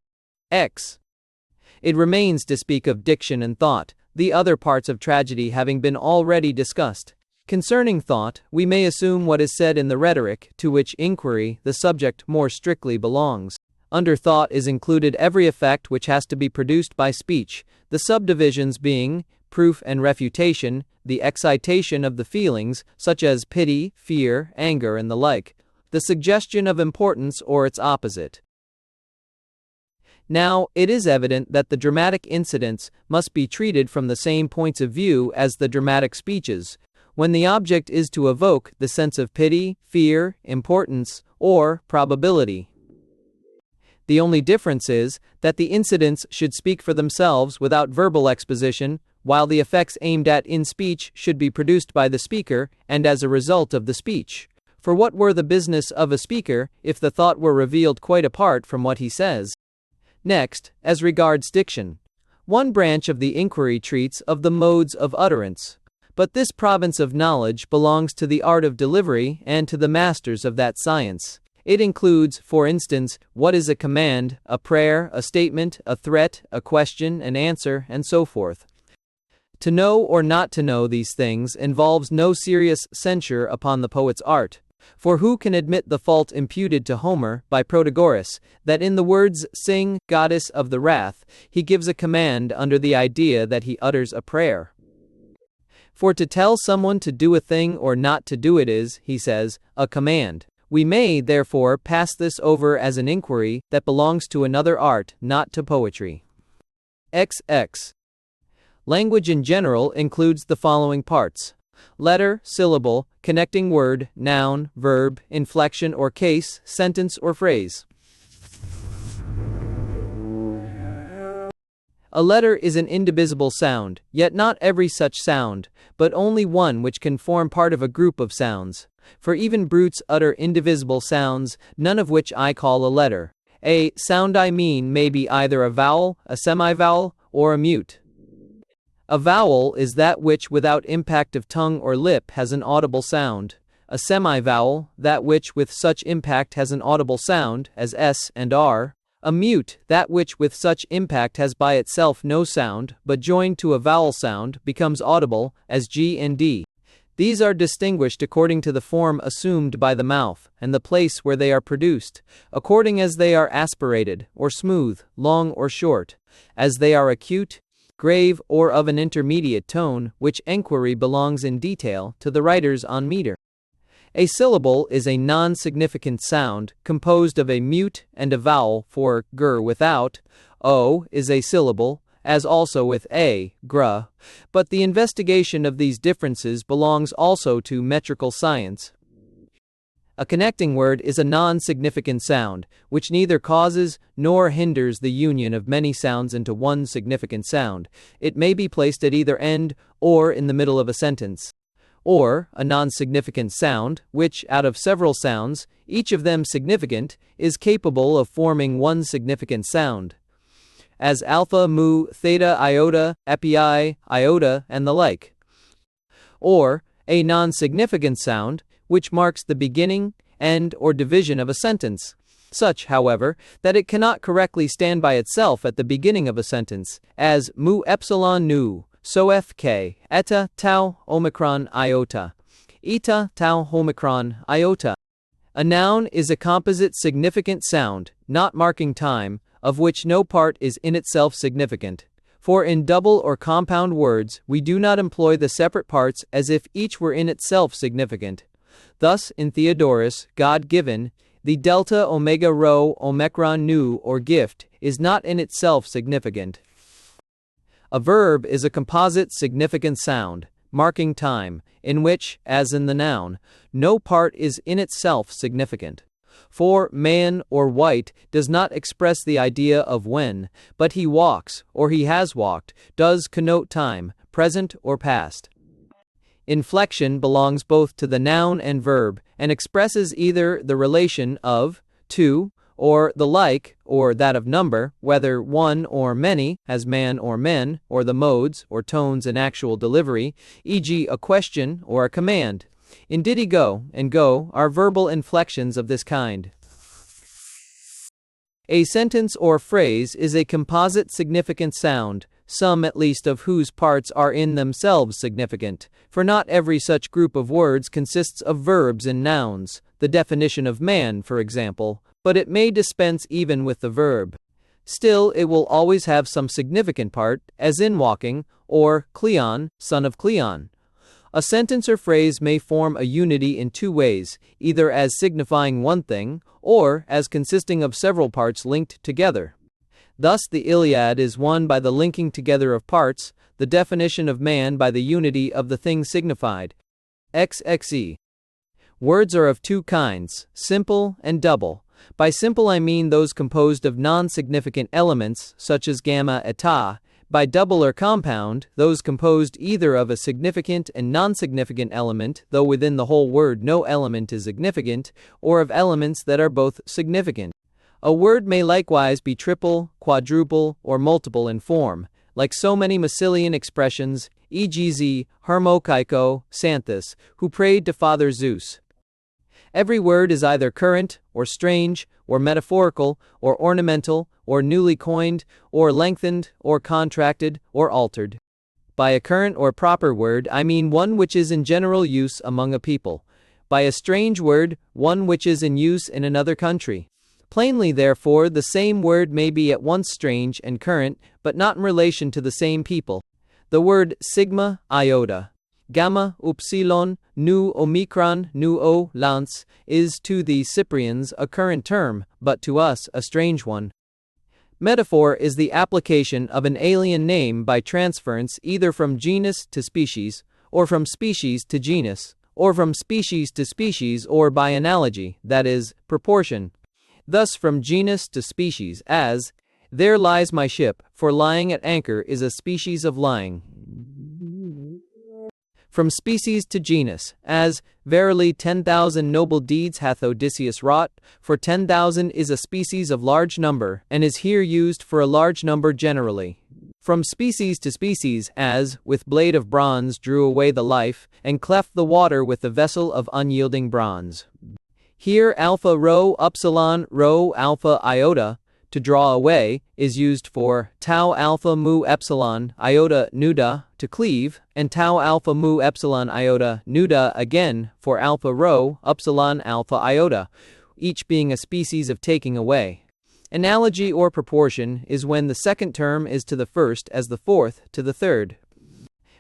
It remains to speak of diction and thought, the other parts of tragedy having been already discussed. Concerning thought, we may assume what is said in the rhetoric, to which inquiry the subject more strictly belongs. Under thought is included every effect which has to be produced by speech, the subdivisions being proof and refutation, the excitation of the feelings, such as pity, fear, anger, and the like, the suggestion of importance or its opposite. Now, it is evident that the dramatic incidents must be treated from the same points of view as the dramatic speeches, when the object is to evoke the sense of pity, fear, importance, or probability. The only difference is that the incidents should speak for themselves without verbal exposition, while the effects aimed at in speech should be produced by the speaker and as a result of the speech. For what were the business of a speaker if the thought were revealed quite apart from what he says? Next, as regards diction. One branch of the inquiry treats of the modes of utterance. But this province of knowledge belongs to the art of delivery and to the masters of that science. It includes, for instance, what is a command, a prayer, a statement, a threat, a question, an answer, and so forth. To know or not to know these things involves no serious censure upon the poet's art. For who can admit the fault imputed to Homer by Protagoras, that in the words "Sing, goddess of the wrath," he gives a command under the idea that he utters a prayer? For to tell someone to do a thing or not to do it is, he says, a command. We may, therefore, pass this over as an inquiry that belongs to another art, not to poetry. XX. Language in general includes the following parts: letter, syllable, connecting word, noun, verb, inflection or case, sentence or phrase. A letter is an indivisible sound, yet not every such sound, but only one which can form part of a group of sounds. For even brutes utter indivisible sounds, none of which I call a letter. A sound I mean may be either a vowel, a semivowel, or a mute. A vowel is that which without impact of tongue or lip has an audible sound. A semivowel, that which with such impact has an audible sound, as S and R. A mute, that which with such impact has by itself no sound, but joined to a vowel sound, becomes audible, as G and D. These are distinguished according to the form assumed by the mouth, and the place where they are produced, according as they are aspirated, or smooth, long or short, as they are acute, grave, or of an intermediate tone, which enquiry belongs in detail to the writers on meter. A syllable is a non-significant sound, composed of a mute and a vowel. For gur without, o is a syllable, as also with a, gra, but the investigation of these differences belongs also to metrical science. A connecting word is a non-significant sound, which neither causes nor hinders the union of many sounds into one significant sound. It may be placed at either end, or in the middle of a sentence. Or, a non-significant sound, which, out of several sounds, each of them significant, is capable of forming one significant sound, as alpha, mu, theta, iota, epi, iota, and the like. Or, a non-significant sound, which marks the beginning, end, or division of a sentence, such, however, that it cannot correctly stand by itself at the beginning of a sentence, as mu epsilon nu, so fk, eta, tau, omicron, iota, eta, tau, omicron, iota. A noun is a composite significant sound, not marking time, of which no part is in itself significant. For in double or compound words, we do not employ the separate parts as if each were in itself significant. Thus, in Theodorus, God-given, the delta omega rho omicron nu or gift is not in itself significant. A verb is a composite significant sound, marking time, in which, as in the noun, no part is in itself significant. For man or white does not express the idea of when, but he walks, or he has walked, does connote time, present or past. Inflection belongs both to the noun and verb, and expresses either the relation of, to, or the like, or that of number, whether one or many, as man or men, or the modes, or tones in actual delivery, e.g. a question or a command. In did he go, and go, are verbal inflections of this kind. A sentence or phrase is a composite significant sound, some at least of whose parts are in themselves significant, for not every such group of words consists of verbs and nouns, the definition of man, for example, but it may dispense even with the verb. Still, it will always have some significant part, as in walking, or Cleon, son of Cleon. A sentence or phrase may form a unity in two ways, either as signifying one thing, or as consisting of several parts linked together. Thus the Iliad is won by the linking together of parts, the definition of man by the unity of the thing signified. XXE. Words are of two kinds, simple and double. By simple I mean those composed of non-significant elements, such as gamma, eta. By double or compound, those composed either of a significant and non-significant element, though within the whole word no element is significant, or of elements that are both significant. A word may likewise be triple, quadruple, or multiple in form, like so many Massilian expressions, e.g. Hermokaiko, Xanthus, who prayed to Father Zeus. Every word is either current, or strange, or metaphorical, or ornamental, or newly coined, or lengthened, or contracted, or altered. By a current or proper word I mean one which is in general use among a people. By a strange word, one which is in use in another country. Plainly, therefore, the same word may be at once strange and current, but not in relation to the same people. The word sigma, iota, gamma, upsilon, nu, omicron, nu, o, lance, is to the Cyprians a current term, but to us a strange one. Metaphor is the application of an alien name by transference either from genus to species, or from species to genus, or from species to species, or by analogy, that is, proportion. Thus from genus to species, as, there lies my ship, for lying at anchor is a species of lying. From species to genus, as, verily 10,000 noble deeds hath Odysseus wrought, for 10,000 is a species of large number, and is here used for a large number generally. From species to species, as, with blade of bronze drew away the life, and cleft the water with the vessel of unyielding bronze. Here alpha rho upsilon rho alpha iota, to draw away, is used for tau alpha mu epsilon iota nuda, to cleave, and tau alpha mu epsilon iota nuda again for alpha rho upsilon alpha iota, each being a species of taking away. Analogy or proportion is when the second term is to the first as the fourth to the third.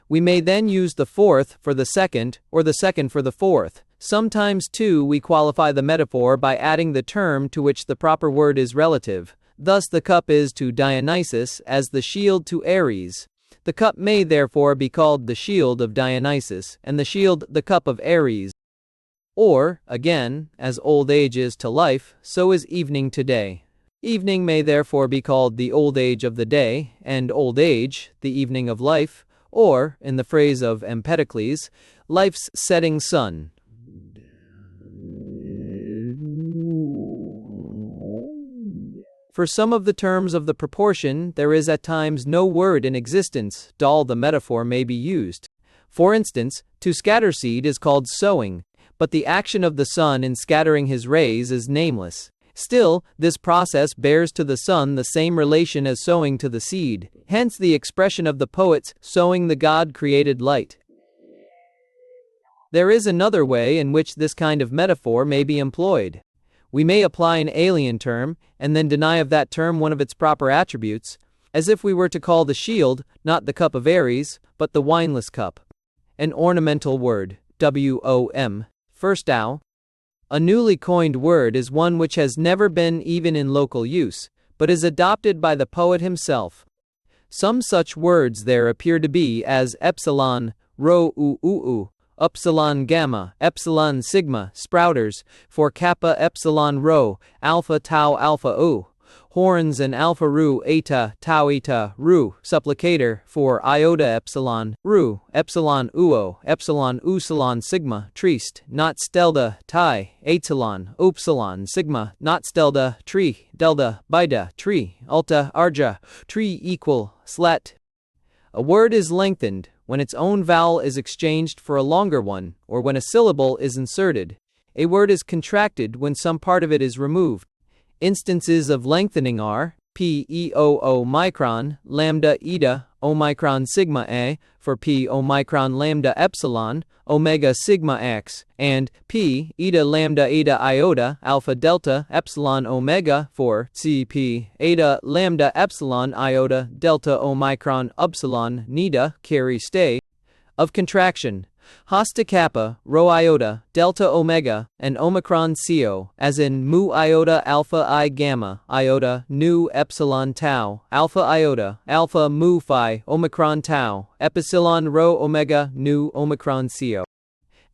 We may then use the fourth for the second, or the second for the fourth. Sometimes, too, we qualify the metaphor by adding the term to which the proper word is relative. Thus the cup is to Dionysus as the shield to Ares. The cup may therefore be called the shield of Dionysus, and the shield the cup of Ares. Or, again, as old age is to life, so is evening to day. Evening may therefore be called the old age of the day, and old age, the evening of life, or, in the phrase of Empedocles, life's setting sun. For some of the terms of the proportion, there is at times no word in existence, dull the metaphor may be used. For instance, to scatter seed is called sowing, but the action of the sun in scattering his rays is nameless. Still, this process bears to the sun the same relation as sowing to the seed, hence the expression of the poets, sowing the God-created light. There is another way in which this kind of metaphor may be employed. We may apply an alien term, and then deny of that term one of its proper attributes, as if we were to call the shield, not the cup of Ares, but the wineless cup. An ornamental word, wom, first ow. A newly coined word is one which has never been even in local use, but is adopted by the poet himself. Some such words there appear to be as epsilon, rho u, upsilon gamma, epsilon sigma, sprouters, for kappa epsilon rho, alpha tau alpha u, horns and alpha rho eta, tau eta, rho, supplicator, for iota epsilon, rho, epsilon uo, epsilon upsilon sigma, triste, not stelda, tai, epsilon, upsilon sigma, not stelda, tree, delta, bida, tree, alta, arja, tree equal, slat. A word is lengthened when its own vowel is exchanged for a longer one, or when a syllable is inserted. A word is contracted when some part of it is removed. Instances of lengthening are p-e-o-o micron, lambda eta, omicron sigma a, for p omicron lambda epsilon, omega sigma x, and p eta lambda eta iota, alpha delta epsilon omega, for cp eta lambda epsilon iota, delta omicron upsilon neta, carry stay. Of contraction, hosta kappa, rho iota, delta omega, and omicron co, as in mu iota alpha I gamma, iota, nu epsilon tau, alpha iota, alpha mu phi, omicron tau, epsilon rho omega, nu omicron co.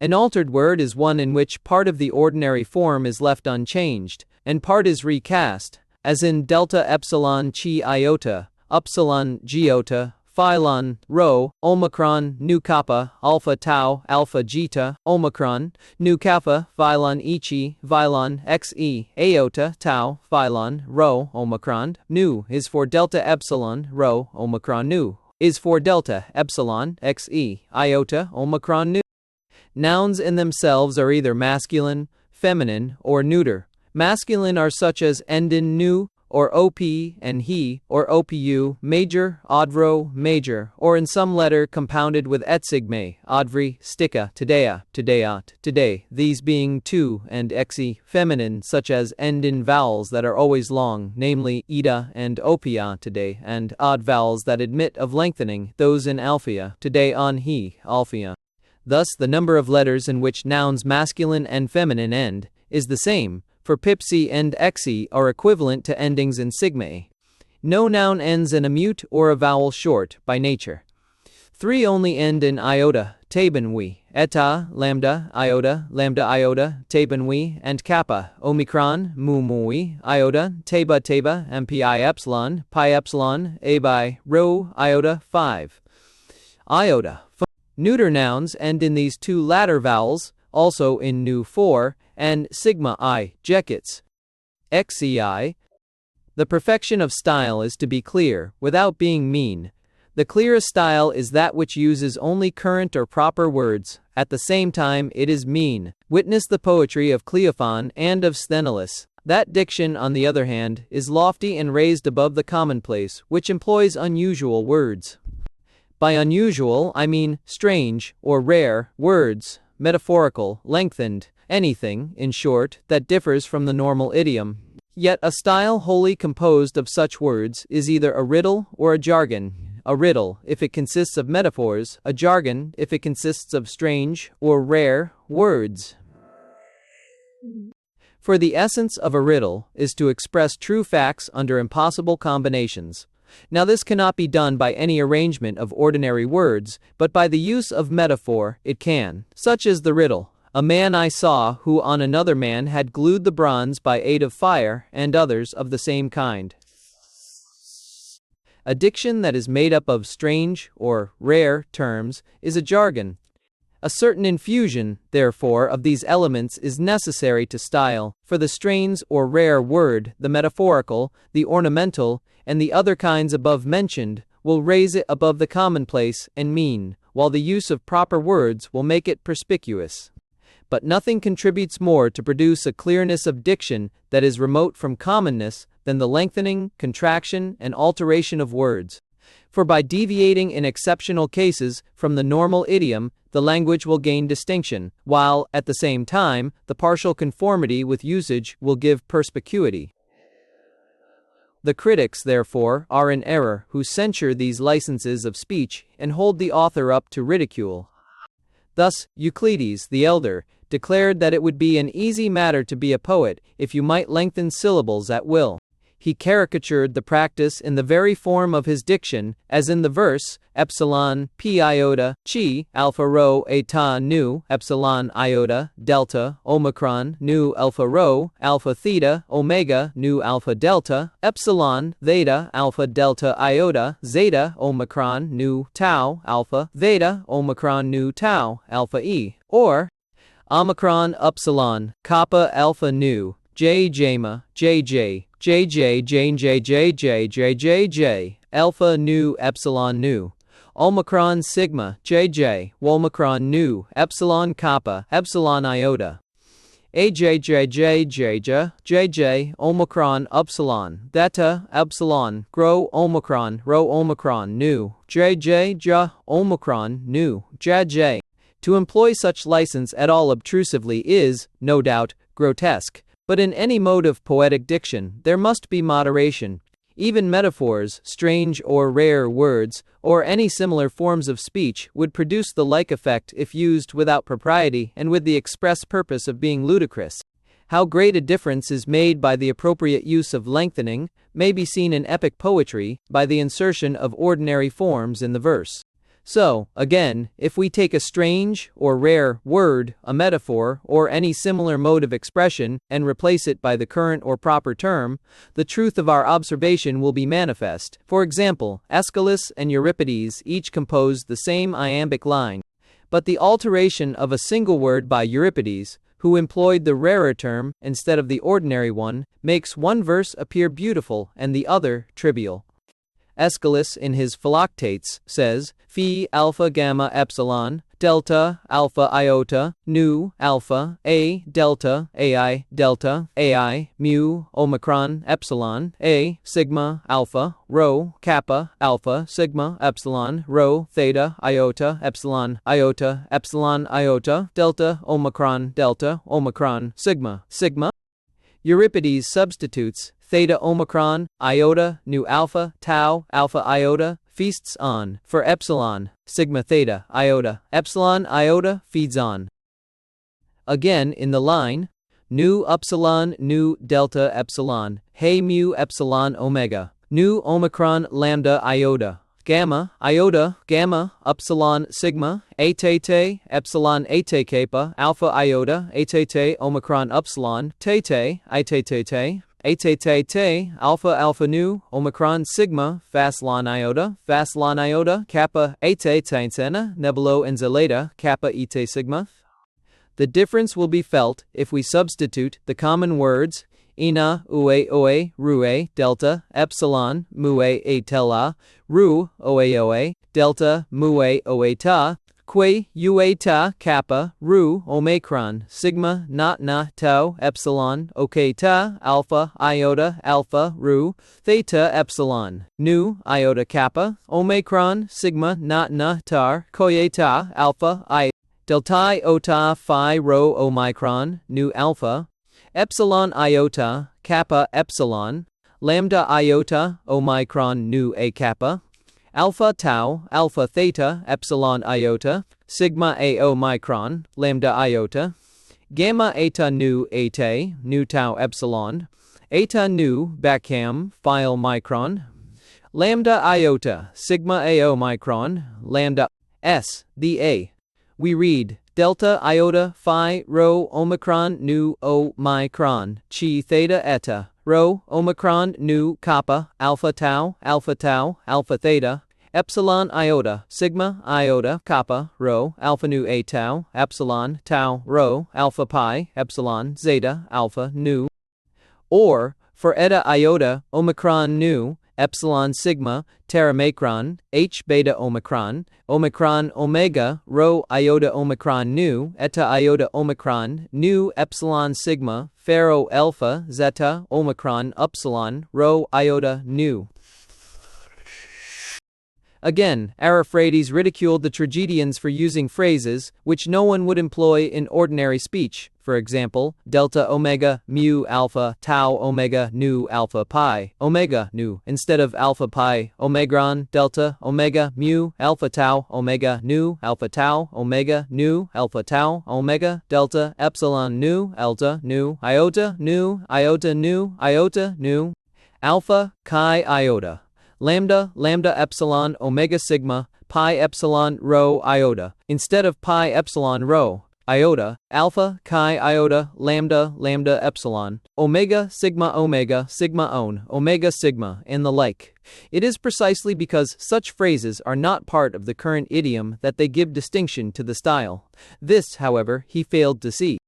An altered word is one in which part of the ordinary form is left unchanged, and part is recast, as in delta epsilon chi iota, upsilon giota, phylon, rho, omicron, nu kappa, alpha tau, alpha geta, omicron, nu kappa, phylon ichi, phylon xe, iota, tau, phylon, rho, omicron, nu, is for delta epsilon, rho, omicron nu, is for delta epsilon, xe, iota, omicron nu. Nouns in themselves are either masculine, feminine, or neuter. Masculine are such as endin nu, or op and he, or opu, major, odvro, major, or in some letter compounded with etsigme, odvri, stika, tadea, tadeat, today, these being tu and xe, feminine, such as end in vowels that are always long, namely ida and opia today, and odd vowels that admit of lengthening, those in alphia, today on he, alphia. Thus the number of letters in which nouns masculine and feminine end is the same, for pipsi and xe are equivalent to endings in sigma. No noun ends in a mute or a vowel short, by nature. 3 only end in iota, tabenwi, eta, lambda, iota, tabenwi, and kappa, omicron, mumui, iota, teba, mpi epsilon, pi epsilon, abi, rho, iota, 5. Iota. Neuter nouns end in these 2 latter vowels, also in nu 4, and sigma I, jekits. Xei. The perfection of style is to be clear, without being mean. The clearest style is that which uses only current or proper words, at the same time it is mean. Witness the poetry of Cleophon and of Sthenelus. That diction, on the other hand, is lofty and raised above the commonplace, which employs unusual words. By unusual, I mean strange or rare words, metaphorical, lengthened, anything, in short, that differs from the normal idiom. Yet a style wholly composed of such words is either a riddle or a jargon. A riddle, if it consists of metaphors, a jargon, if it consists of strange or rare words. For the essence of a riddle is to express true facts under impossible combinations. Now this cannot be done by any arrangement of ordinary words, but by the use of metaphor it can. Such is the riddle: a man I saw who on another man had glued the bronze by aid of fire, and others of the same kind. A diction that is made up of strange or rare terms is a jargon. A certain infusion, therefore, of these elements is necessary to style, for the strains or rare word, the metaphorical, the ornamental, and the other kinds above mentioned, will raise it above the commonplace and mean, while the use of proper words will make it perspicuous. But nothing contributes more to produce a clearness of diction that is remote from commonness than the lengthening, contraction, and alteration of words. For by deviating in exceptional cases from the normal idiom, the language will gain distinction, while, at the same time, the partial conformity with usage will give perspicuity. The critics, therefore, are in error who censure these licenses of speech and hold the author up to ridicule. Thus, Euclides, the elder, declared that it would be an easy matter to be a poet if you might lengthen syllables at will. He caricatured the practice in the very form of his diction, as in the verse, epsilon, p iota, chi, alpha rho, eta nu, epsilon iota, delta, omicron, nu alpha rho, alpha theta, omega, nu alpha delta, epsilon, theta, alpha delta iota, zeta, omicron, nu tau, alpha, theta, omicron, nu tau, alpha e, or omicron, upsilon, kappa, alpha nu, j gamma, jj, JJ, JJ, JJ, JJ, alpha nu, epsilon nu, omicron sigma, JJ, womicron nu, epsilon kappa, epsilon iota, AJJJ, JJ, omicron, upsilon, theta, epsilon, rho, omicron, nu, JJ, ja, omicron, nu, JJ. To employ such license at all obtrusively is, no doubt, grotesque. But in any mode of poetic diction, there must be moderation. Even metaphors, strange or rare words, or any similar forms of speech would produce the like effect if used without propriety and with the express purpose of being ludicrous. How great a difference is made by the appropriate use of lengthening may be seen in epic poetry by the insertion of ordinary forms in the verse. So, again, if we take a strange or rare word, a metaphor, or any similar mode of expression, and replace it by the current or proper term, the truth of our observation will be manifest. For example, Aeschylus and Euripides each composed the same iambic line, but the alteration of a single word by Euripides, who employed the rarer term instead of the ordinary one, makes one verse appear beautiful and the other trivial. Aeschylus in his Philoctetes says, phi alpha gamma epsilon, delta alpha iota, nu alpha, a delta, ai, mu, omicron, epsilon, a, sigma, alpha, rho, kappa, alpha, sigma, epsilon, rho, theta, iota, epsilon, delta, omicron, sigma. Euripides substitutes theta omicron, iota, nu alpha, tau, alpha iota, feasts on, for epsilon, sigma theta, iota, epsilon iota, feeds on. Again in the line, nu upsilon, nu delta epsilon, he mu epsilon omega, nu omicron lambda iota, gamma, iota, gamma, upsilon, sigma, atete, epsilon, ate kappa, alpha iota, atete, omicron, upsilon, tete, atete, alpha, alpha nu, omicron, sigma, faslon iota, kappa, atete, nebulo and zeleta, kappa, ete, sigma. The difference will be felt if we substitute the common words ina, ue, oe, rue, delta, epsilon, mue, a tela, ru, oe, delta, mue, oe, ta, Que, ueta, kappa, rho, omicron, sigma, not na, tau, epsilon, okta, alpha, iota, alpha, rho, theta, epsilon, nu, iota, kappa, omicron, sigma, not na, tar, coieta, alpha, I, delta, iota, phi, rho, omicron, nu, alpha, epsilon, iota, kappa, epsilon, lambda, iota, omicron, nu, a kappa, alpha tau, alpha theta, epsilon iota, sigma a omicron, lambda iota, gamma eta nu eta, nu tau epsilon, eta nu backham, phi omicron, lambda iota, sigma a omicron, lambda s, the a. We read delta iota phi rho omicron nu omicron, chi theta eta, rho omicron nu kappa, alpha tau, alpha theta, epsilon iota, sigma iota, kappa, rho, alpha nu a tau, epsilon tau, rho, alpha pi, epsilon zeta, alpha nu. Or, for eta iota, omicron nu, epsilon sigma, teramacron, h beta omicron, omicron omega, rho iota omicron nu, eta iota omicron nu, epsilon sigma, ferro alpha, zeta, omicron, upsilon, rho iota nu. Again, Ariphrades ridiculed the tragedians for using phrases which no one would employ in ordinary speech, for example, delta omega, mu alpha, tau omega, nu alpha pi, omega nu, instead of alpha pi, omegron, delta omega, mu, alpha tau, omega, nu, alpha tau, omega, nu, alpha tau, omega, delta, epsilon nu, alta, nu, iota, nu, iota nu, iota nu, alpha, chi iota. Lambda, lambda epsilon, omega sigma, pi epsilon rho iota, instead of pi epsilon rho, iota, alpha, chi iota, lambda, lambda epsilon, omega, sigma on, omega sigma, and the like. It is precisely because such phrases are not part of the current idiom that they give distinction to the style. This, however, he failed to see.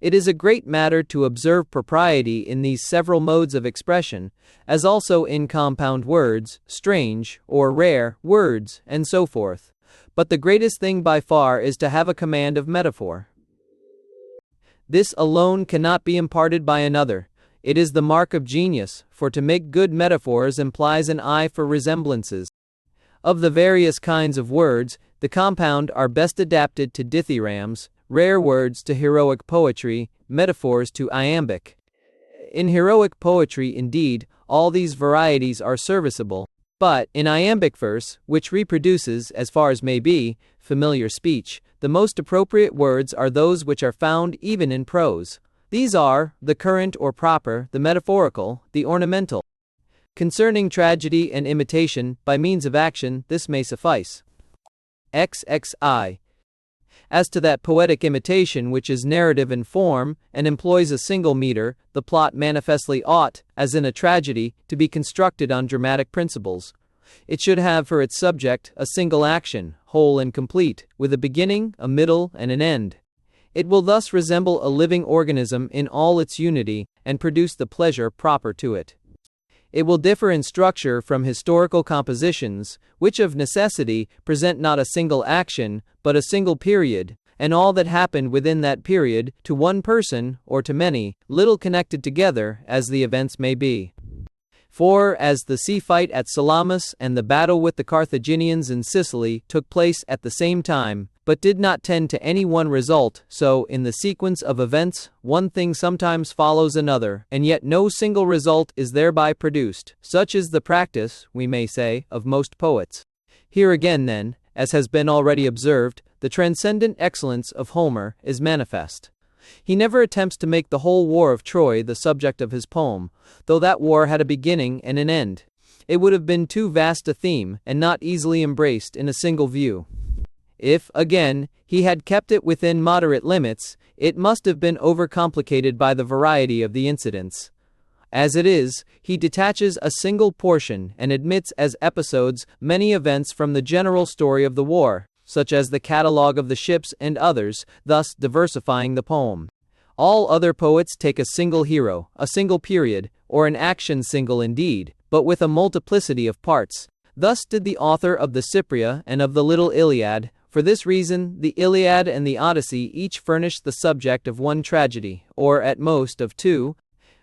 It is a great matter to observe propriety in these several modes of expression, as also in compound words, strange or rare words, and so forth. But the greatest thing by far is to have a command of metaphor. This alone cannot be imparted by another. It is the mark of genius, for to make good metaphors implies an eye for resemblances. Of the various kinds of words, the compound are best adapted to dithyrambs, rare words to heroic poetry, metaphors to iambic. In heroic poetry, indeed, all these varieties are serviceable, but in iambic verse, which reproduces, as far as may be, familiar speech, the most appropriate words are those which are found even in prose. These are the current or proper, the metaphorical, the ornamental. Concerning tragedy and imitation, by means of action, this may suffice. XXI. As to that poetic imitation which is narrative in form, and employs a single meter, the plot manifestly ought, as in a tragedy, to be constructed on dramatic principles. It should have for its subject a single action, whole and complete, with a beginning, a middle, and an end. It will thus resemble a living organism in all its unity, and produce the pleasure proper to it. It will differ in structure from historical compositions, which of necessity present not a single action, but a single period, and all that happened within that period, to one person, or to many, little connected together, as the events may be. For, as the sea fight at Salamis and the battle with the Carthaginians in Sicily took place at the same time, but did not tend to any one result, so, in the sequence of events, one thing sometimes follows another, and yet no single result is thereby produced. Such is the practice, we may say, of most poets. Here again, then, as has been already observed, the transcendent excellence of Homer is manifest. He never attempts to make the whole war of Troy the subject of his poem, though that war had a beginning and an end. It would have been too vast a theme, and not easily embraced in a single view. If, again, he had kept it within moderate limits, it must have been overcomplicated by the variety of the incidents. As it is, he detaches a single portion and admits as episodes many events from the general story of the war, such as the catalogue of the ships and others, thus diversifying the poem. All other poets take a single hero, a single period, or an action single indeed, but with a multiplicity of parts. Thus did the author of the Cypria and of the Little Iliad, For this reason, the Iliad and the Odyssey each furnish the subject of one tragedy, or at most of two,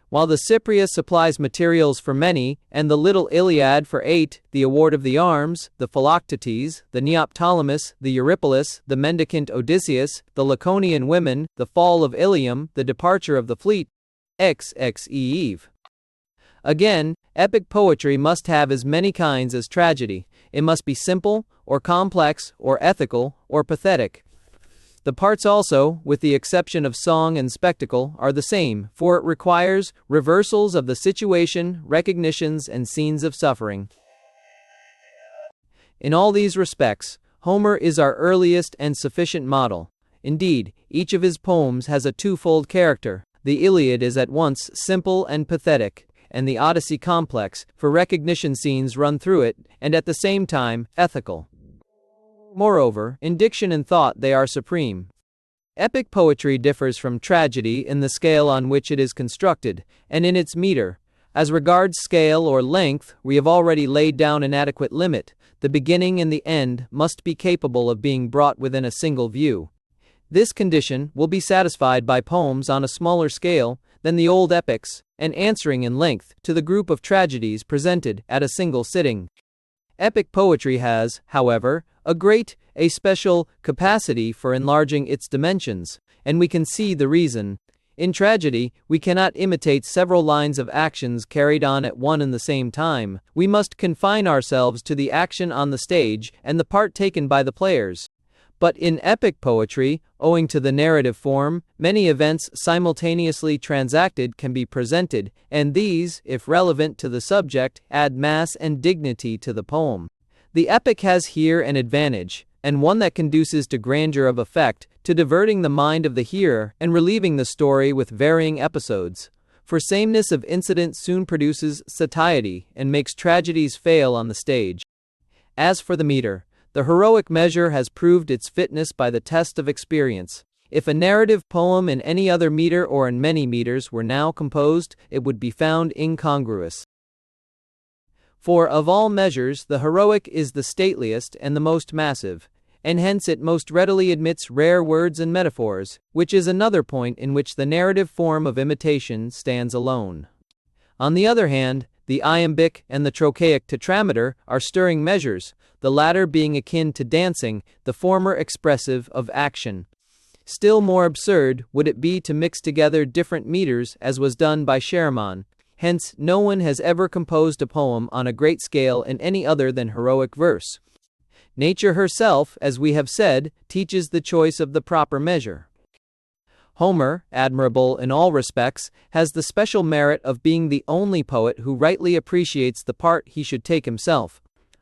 while the Cypria supplies materials for many, and the Little Iliad for 8, the Award of the Arms, the Philoctetes, the Neoptolemus, the Eurypylus, the Mendicant Odysseus, the Laconian Women, the Fall of Ilium, the Departure of the Fleet, xxev. Again, epic poetry must have as many kinds as tragedy. It must be simple, or complex, or ethical, or pathetic. The parts also, with the exception of song and spectacle, are the same, for it requires reversals of the situation, recognitions, and scenes of suffering. In all these respects, Homer is our earliest and sufficient model. Indeed, each of his poems has a twofold character. The Iliad is at once simple and pathetic, and the Odyssey complex, for recognition scenes run through it, and at the same time, ethical. Moreover, in diction and thought they are supreme. Epic poetry differs from tragedy in the scale on which it is constructed, and in its meter. As regards scale or length, we have already laid down an adequate limit. The beginning and the end must be capable of being brought within a single view. This condition will be satisfied by poems on a smaller scale than the old epics, and answering in length to the group of tragedies presented at a single sitting. Epic poetry has, however, a special capacity for enlarging its dimensions, and we can see the reason. In tragedy, we cannot imitate several lines of actions carried on at one and the same time. We must confine ourselves to the action on the stage and the part taken by the players. But in epic poetry, owing to the narrative form, many events simultaneously transacted can be presented, and these, if relevant to the subject, add mass and dignity to the poem. The epic has here an advantage, and one that conduces to grandeur of effect, to diverting the mind of the hearer, and relieving the story with varying episodes. For sameness of incident soon produces satiety, and makes tragedies fail on the stage. As for the meter, the heroic measure has proved its fitness by the test of experience. If a narrative poem in any other meter or in many meters were now composed, it would be found incongruous. For of all measures the heroic is the stateliest and the most massive, and hence it most readily admits rare words and metaphors, which is another point in which the narrative form of imitation stands alone. On the other hand, the iambic and the trochaic tetrameter are stirring measures, the latter being akin to dancing, the former expressive of action. Still more absurd would it be to mix together different meters as was done by Sherman. Hence, no one has ever composed a poem on a great scale in any other than heroic verse. Nature herself, as we have said, teaches the choice of the proper measure. Homer, admirable in all respects, has the special merit of being the only poet who rightly appreciates the part he should take himself.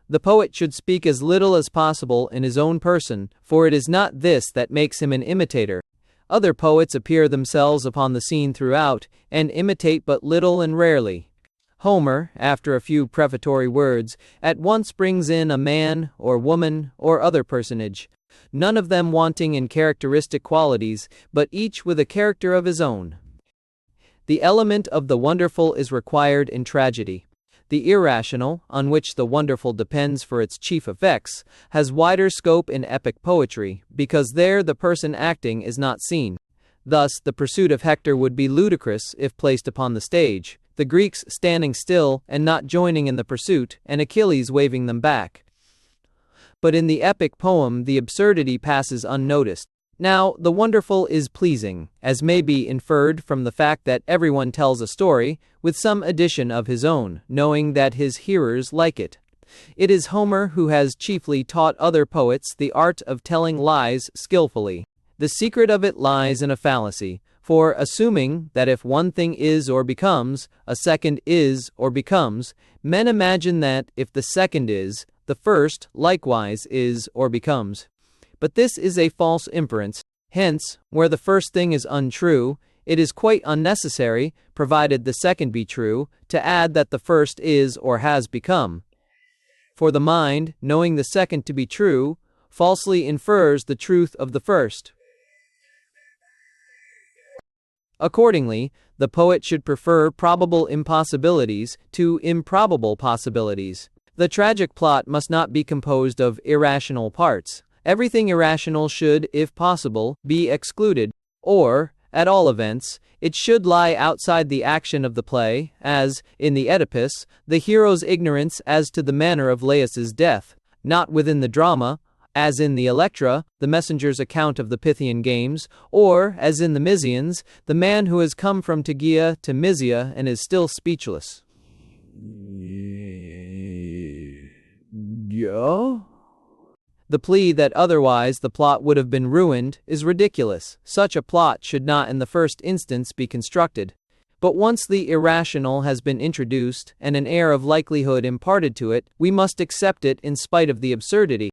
The poet should speak as little as possible in his own person, for it is not this that makes him an imitator. Other poets appear themselves upon the scene throughout, and imitate but little and rarely. Homer, after a few prefatory words, at once brings in a man, or woman, or other personage, none of them wanting in characteristic qualities, but each with a character of his own. The element of the wonderful is required in tragedy. The irrational, on which the wonderful depends for its chief effects, has wider scope in epic poetry, because there the person acting is not seen. Thus, the pursuit of Hector would be ludicrous if placed upon the stage, the Greeks standing still and not joining in the pursuit, and Achilles waving them back. But in the epic poem the absurdity passes unnoticed. Now, the wonderful is pleasing, as may be inferred from the fact that everyone tells a story, with some addition of his own, knowing that his hearers like it. It is Homer who has chiefly taught other poets the art of telling lies skillfully. The secret of it lies in a fallacy, for assuming that if one thing is or becomes, a second is or becomes, men imagine that if the second is, the first likewise is or becomes. But this is a false inference. Hence, where the first thing is untrue, it is quite unnecessary, provided the second be true, to add that the first is or has become. For the mind, knowing the second to be true, falsely infers the truth of the first. Accordingly, the poet should prefer probable impossibilities to improbable possibilities. The tragic plot must not be composed of irrational parts, Everything irrational should, if possible, be excluded, or, at all events, it should lie outside the action of the play, as, in the Oedipus, the hero's ignorance as to the manner of Laius's death, not within the drama, as in the Electra, the messenger's account of the Pythian games, or, as in the Mysians, the man who has come from Tegea to Mysia and is still speechless. Yeah? The plea that otherwise the plot would have been ruined is ridiculous. Such a plot should not in the first instance be constructed. But once the irrational has been introduced, and an air of likelihood imparted to it, we must accept it in spite of the absurdity.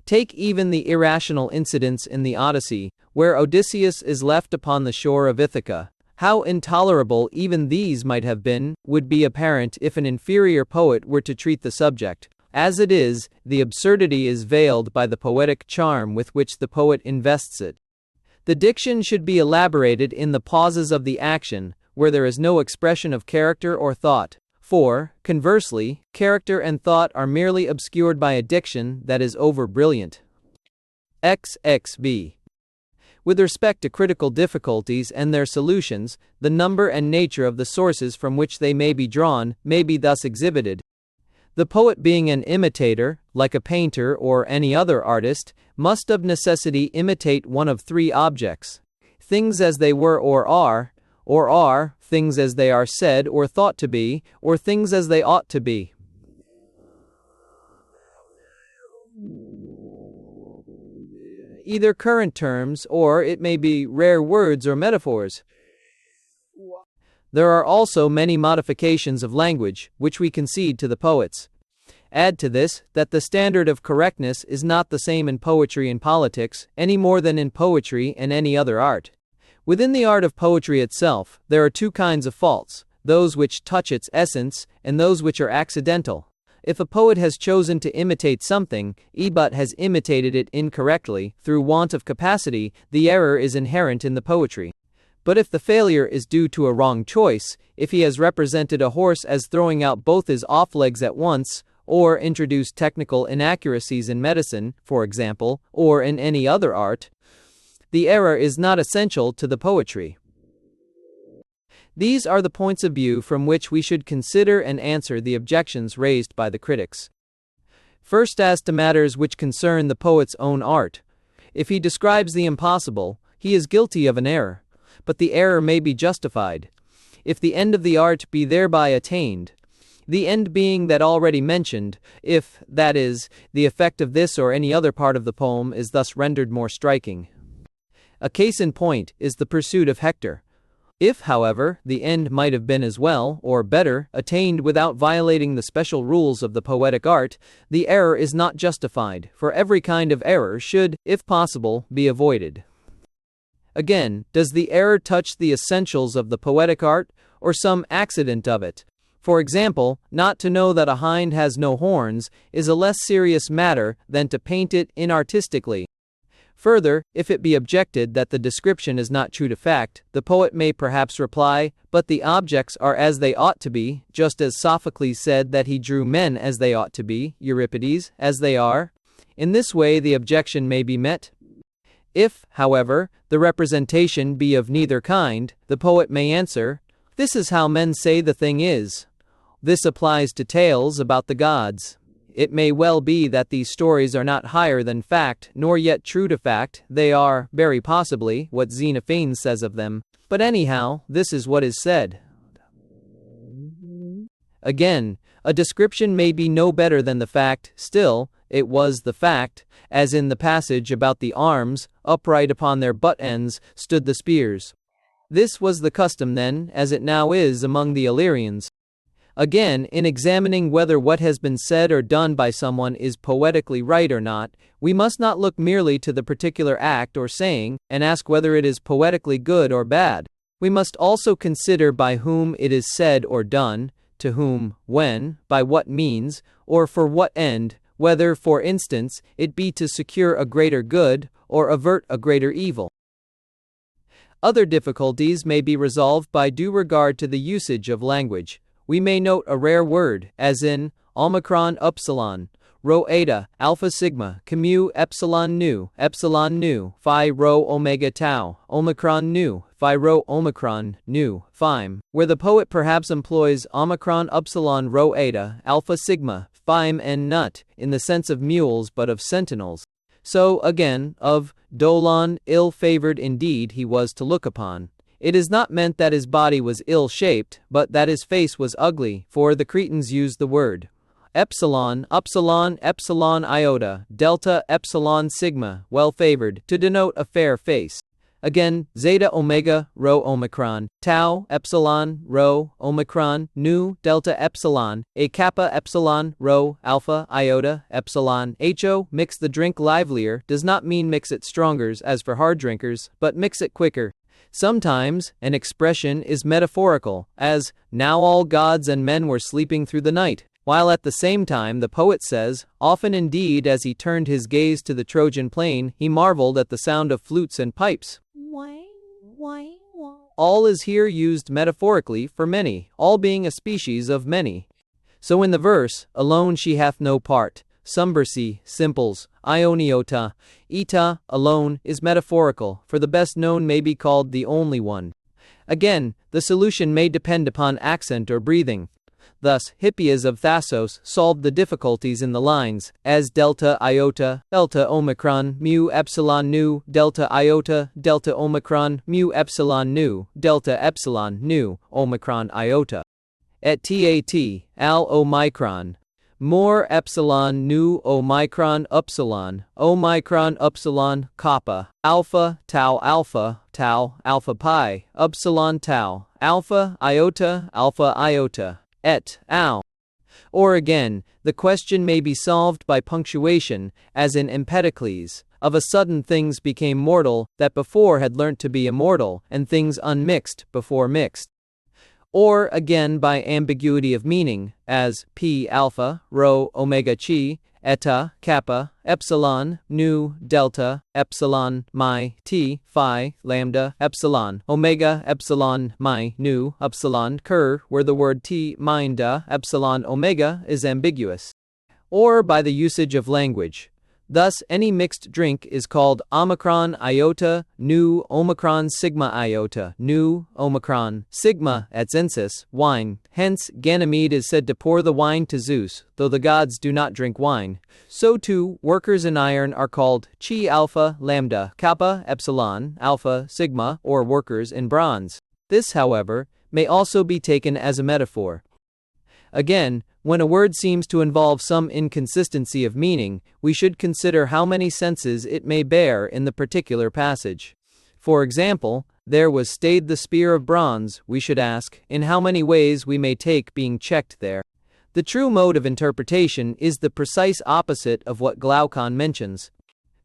Take even the irrational incidents in the Odyssey, where Odysseus is left upon the shore of Ithaca. How intolerable even these might have been, would be apparent if an inferior poet were to treat the subject. As it is, the absurdity is veiled by the poetic charm with which the poet invests it. The diction should be elaborated in the pauses of the action, where there is no expression of character or thought. For, conversely, character and thought are merely obscured by a diction that is over-brilliant. XXB. With respect to critical difficulties and their solutions, the number and nature of the sources from which they may be drawn may be thus exhibited. The poet, being an imitator, like a painter or any other artist, must of necessity imitate one of three objects: things as they were or are, things as they are said or thought to be, or things as they ought to be. Either current terms, or it may be rare words or metaphors. There are also many modifications of language, which we concede to the poets. Add to this, that the standard of correctness is not the same in poetry and politics, any more than in poetry and any other art. Within the art of poetry itself, there are two kinds of faults, those which touch its essence, and those which are accidental. If a poet has chosen to imitate something, but has imitated it incorrectly, through want of capacity, the error is inherent in the poetry. But if the failure is due to a wrong choice, if he has represented a horse as throwing out both his off legs at once, or introduced technical inaccuracies in medicine, for example, or in any other art, the error is not essential to the poetry. These are the points of view from which we should consider and answer the objections raised by the critics. First, as to matters which concern the poet's own art. If he describes the impossible, he is guilty of an error. But the error may be justified, if the end of the art be thereby attained, the end being that already mentioned, if, that is, the effect of this or any other part of the poem is thus rendered more striking. A case in point is the pursuit of Hector. If, however, the end might have been as well, or better, attained without violating the special rules of the poetic art, the error is not justified, for every kind of error should, if possible, be avoided. Again, does the error touch the essentials of the poetic art, or some accident of it? For example, not to know that a hind has no horns is a less serious matter than to paint it inartistically. Further, if it be objected that the description is not true to fact, the poet may perhaps reply, but the objects are as they ought to be, just as Sophocles said that he drew men as they ought to be, Euripides, as they are. In this way the objection may be met. If, however, the representation be of neither kind, the poet may answer, "This is how men say the thing is. This applies to tales about the gods. It may well be that these stories are not higher than fact, nor yet true to fact. They are, very possibly, what Xenophanes says of them. But anyhow, this is what is said." Again, a description may be no better than the fact, still, it was the fact, as in the passage about the arms, upright upon their butt ends, stood the spears. This was the custom then, as it now is among the Illyrians. Again, in examining whether what has been said or done by someone is poetically right or not, we must not look merely to the particular act or saying, and ask whether it is poetically good or bad. We must also consider by whom it is said or done, to whom, when, by what means, or for what end, whether, for instance, it be to secure a greater good, or avert a greater evil. Other difficulties may be resolved by due regard to the usage of language. We may note a rare word, as in omicron upsilon, rho eta, alpha sigma, mu epsilon nu, phi rho omega tau, omicron nu, phi rho omicron nu, phi, where the poet perhaps employs omicron upsilon rho eta, alpha sigma, phi and nut, in the sense of mules but of sentinels. So, again, of Dolon, ill-favored indeed he was to look upon. It is not meant that his body was ill-shaped, but that his face was ugly, for the Cretans used the word epsilon iota, delta epsilon sigma, well-favored, to denote a fair face. Again, zeta omega, rho omicron, tau epsilon, rho omicron, nu delta epsilon, a kappa epsilon, rho alpha iota epsilon, ho, mix the drink livelier, does not mean mix it stronger as for hard drinkers, but mix it quicker. Sometimes, an expression is metaphorical, as, now all gods and men were sleeping through the night, while at the same time the poet says, often indeed as he turned his gaze to the Trojan plain, he marveled at the sound of flutes and pipes. All is here used metaphorically for many, all being a species of many. So in the verse, alone she hath no part, sumbersi, simples, ioniota, eta, alone, is metaphorical, for the best known may be called the only one. Again, the solution may depend upon accent or breathing. Thus, Hippias of Thasos solved the difficulties in the lines, as delta iota, delta omicron, mu epsilon nu, delta iota, delta omicron, mu epsilon nu, delta epsilon nu, omicron iota. Et tat, al omicron. More epsilon nu omicron upsilon kappa, alpha alpha pi, upsilon tau, alpha iota, et al. Or again, the question may be solved by punctuation, as in Empedocles, of a sudden things became mortal, that before had learnt to be immortal, and things unmixed, before mixed. Or again by ambiguity of meaning, as p alpha, rho omega chi, eta, kappa, epsilon, nu, delta, epsilon, mi, t, phi, lambda, epsilon, omega, epsilon, mi, nu, epsilon, cur, where the word t, minda, epsilon, omega is ambiguous. Or by the usage of language. Thus, any mixed drink is called omicron iota, nu, omicron sigma iota, nu, omicron, sigma, etsensis, wine. Hence, Ganymede is said to pour the wine to Zeus, though the gods do not drink wine. So too, workers in iron are called chi alpha, lambda, kappa, epsilon, alpha, sigma, or workers in bronze. This, however, may also be taken as a metaphor. Again, when a word seems to involve some inconsistency of meaning, we should consider how many senses it may bear in the particular passage. For example, there was stayed the spear of bronze, we should ask, in how many ways we may take being checked there. The true mode of interpretation is the precise opposite of what Glaucon mentions.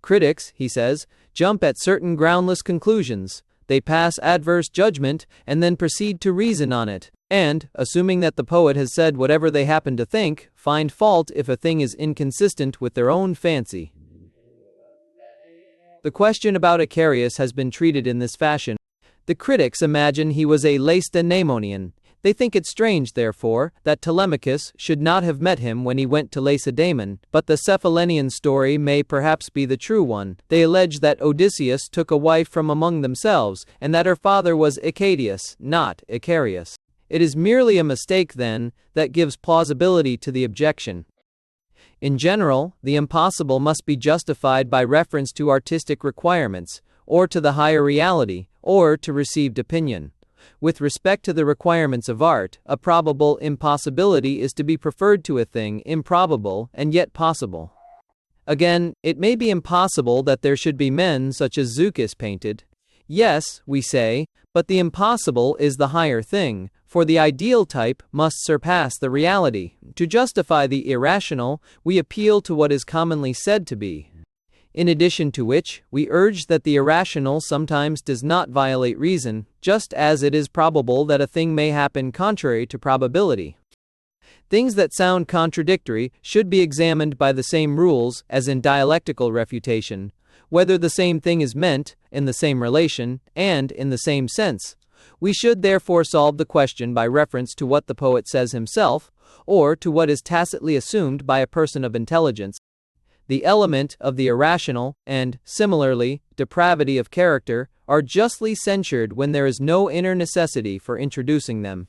Critics, he says, jump at certain groundless conclusions. They pass adverse judgment, and then proceed to reason on it, and, assuming that the poet has said whatever they happen to think, find fault if a thing is inconsistent with their own fancy. The question about Icarius has been treated in this fashion. The critics imagine he was a Lacedaemonian. They think it strange, therefore, that Telemachus should not have met him when he went to Lacedaemon, but the Cephallenian story may perhaps be the true one. They allege that Odysseus took a wife from among themselves, and that her father was Icadius, not Icarius. It is merely a mistake, then, that gives plausibility to the objection. In general, the impossible must be justified by reference to artistic requirements, or to the higher reality, or to received opinion. With respect to the requirements of art, a probable impossibility is to be preferred to a thing improbable and yet possible. Again, it may be impossible that there should be men such as Zeuxis painted. Yes, we say, but the impossible is the higher thing, for the ideal type must surpass the reality. To justify the irrational, we appeal to what is commonly said to be. In addition to which, we urge that the irrational sometimes does not violate reason, just as it is probable that a thing may happen contrary to probability. Things that sound contradictory should be examined by the same rules as in dialectical refutation, whether the same thing is meant, in the same relation, and in the same sense. We should therefore solve the question by reference to what the poet says himself, or to what is tacitly assumed by a person of intelligence. The element of the irrational, and, similarly, depravity of character, are justly censured when there is no inner necessity for introducing them.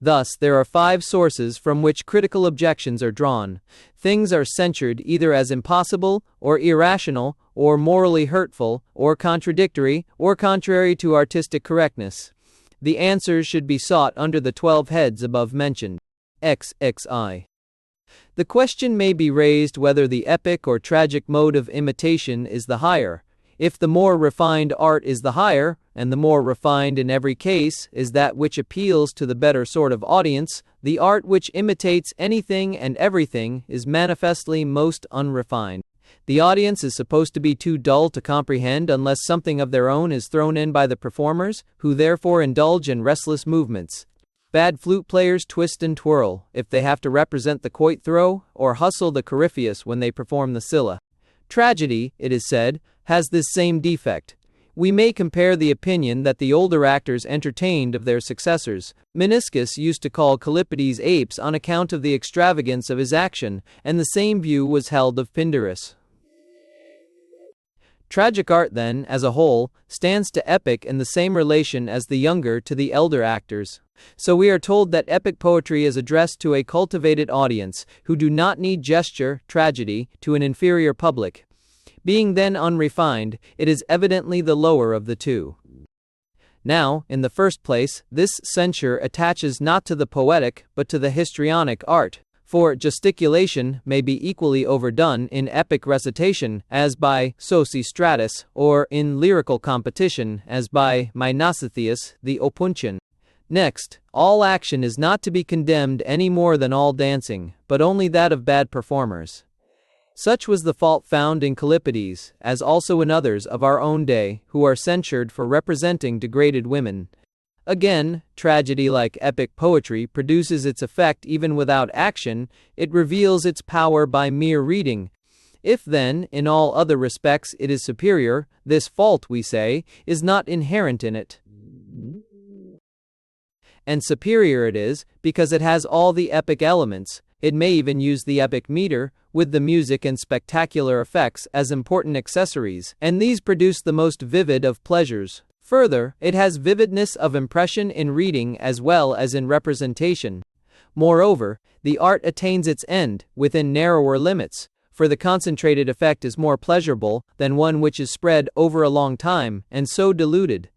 Thus, there are 5 sources from which critical objections are drawn. Things are censured either as impossible, or irrational, or morally hurtful, or contradictory, or contrary to artistic correctness. The answers should be sought under the 12 heads above mentioned. XXI. The question may be raised whether the epic or tragic mode of imitation is the higher. If the more refined art is the higher, and the more refined in every case is that which appeals to the better sort of audience, the art which imitates anything and everything is manifestly most unrefined. The audience is supposed to be too dull to comprehend unless something of their own is thrown in by the performers, who therefore indulge in restless movements. Bad flute players twist and twirl, if they have to represent the quoit throw, or hustle the corypheus when they perform the scylla. Tragedy, it is said, has this same defect. We may compare the opinion that the older actors entertained of their successors. Meniscus used to call Callipides apes on account of the extravagance of his action, and the same view was held of Pindarus. Tragic art, then, as a whole, stands to epic in the same relation as the younger to the elder actors. So we are told that epic poetry is addressed to a cultivated audience, who do not need gesture, tragedy, to an inferior public. Being then unrefined, it is evidently the lower of the two. Now, in the first place, this censure attaches not to the poetic, but to the histrionic art. For gesticulation may be equally overdone in epic recitation, as by Sosistratus, or in lyrical competition, as by Mnemosytheus the Opuntian. Next, all action is not to be condemned any more than all dancing, but only that of bad performers. Such was the fault found in Callipides, as also in others of our own day, who are censured for representing degraded women. Again, tragedy, like epic poetry, produces its effect even without action. It reveals its power by mere reading. If then, in all other respects it is superior, this fault, we say, is not inherent in it. And superior it is, because it has all the epic elements. It may even use the epic meter, with the music and spectacular effects as important accessories, and these produce the most vivid of pleasures. Further, it has vividness of impression in reading as well as in representation. Moreover, the art attains its end within narrower limits, for the concentrated effect is more pleasurable than one which is spread over a long time and so diluted.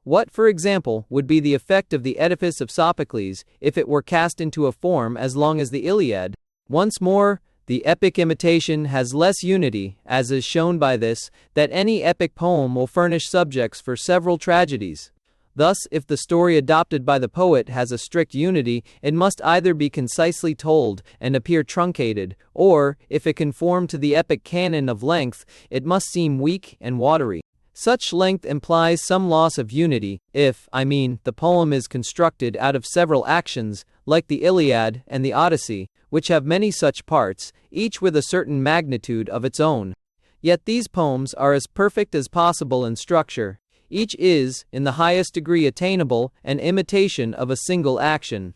What, for example, would be the effect of the edifice of Sophocles if it were cast into a form as long as the Iliad? Once more, the epic imitation has less unity, as is shown by this, that any epic poem will furnish subjects for several tragedies. Thus, if the story adopted by the poet has a strict unity, it must either be concisely told and appear truncated, or, if it conform to the epic canon of length, it must seem weak and watery. Such length implies some loss of unity, if, the poem is constructed out of several actions, like the Iliad and the Odyssey, which have many such parts, each with a certain magnitude of its own. Yet these poems are as perfect as possible in structure. Each is, in the highest degree attainable, an imitation of a single action.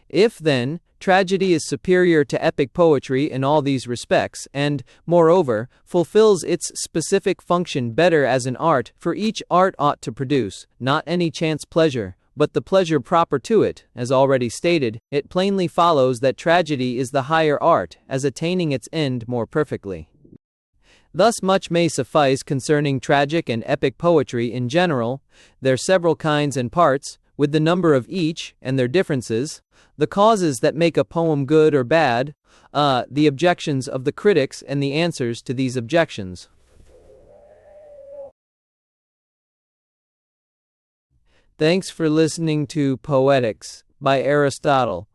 If, then, tragedy is superior to epic poetry in all these respects, and, moreover, fulfills its specific function better as an art, for each art ought to produce, not any chance pleasure, but the pleasure proper to it, as already stated, it plainly follows that tragedy is the higher art, as attaining its end more perfectly. Thus much may suffice concerning tragic and epic poetry in general, their several kinds and parts, with the number of each, and their differences, the causes that make a poem good or bad, the objections of the critics and the answers to these objections. Thanks for listening to Poetics by Aristotle.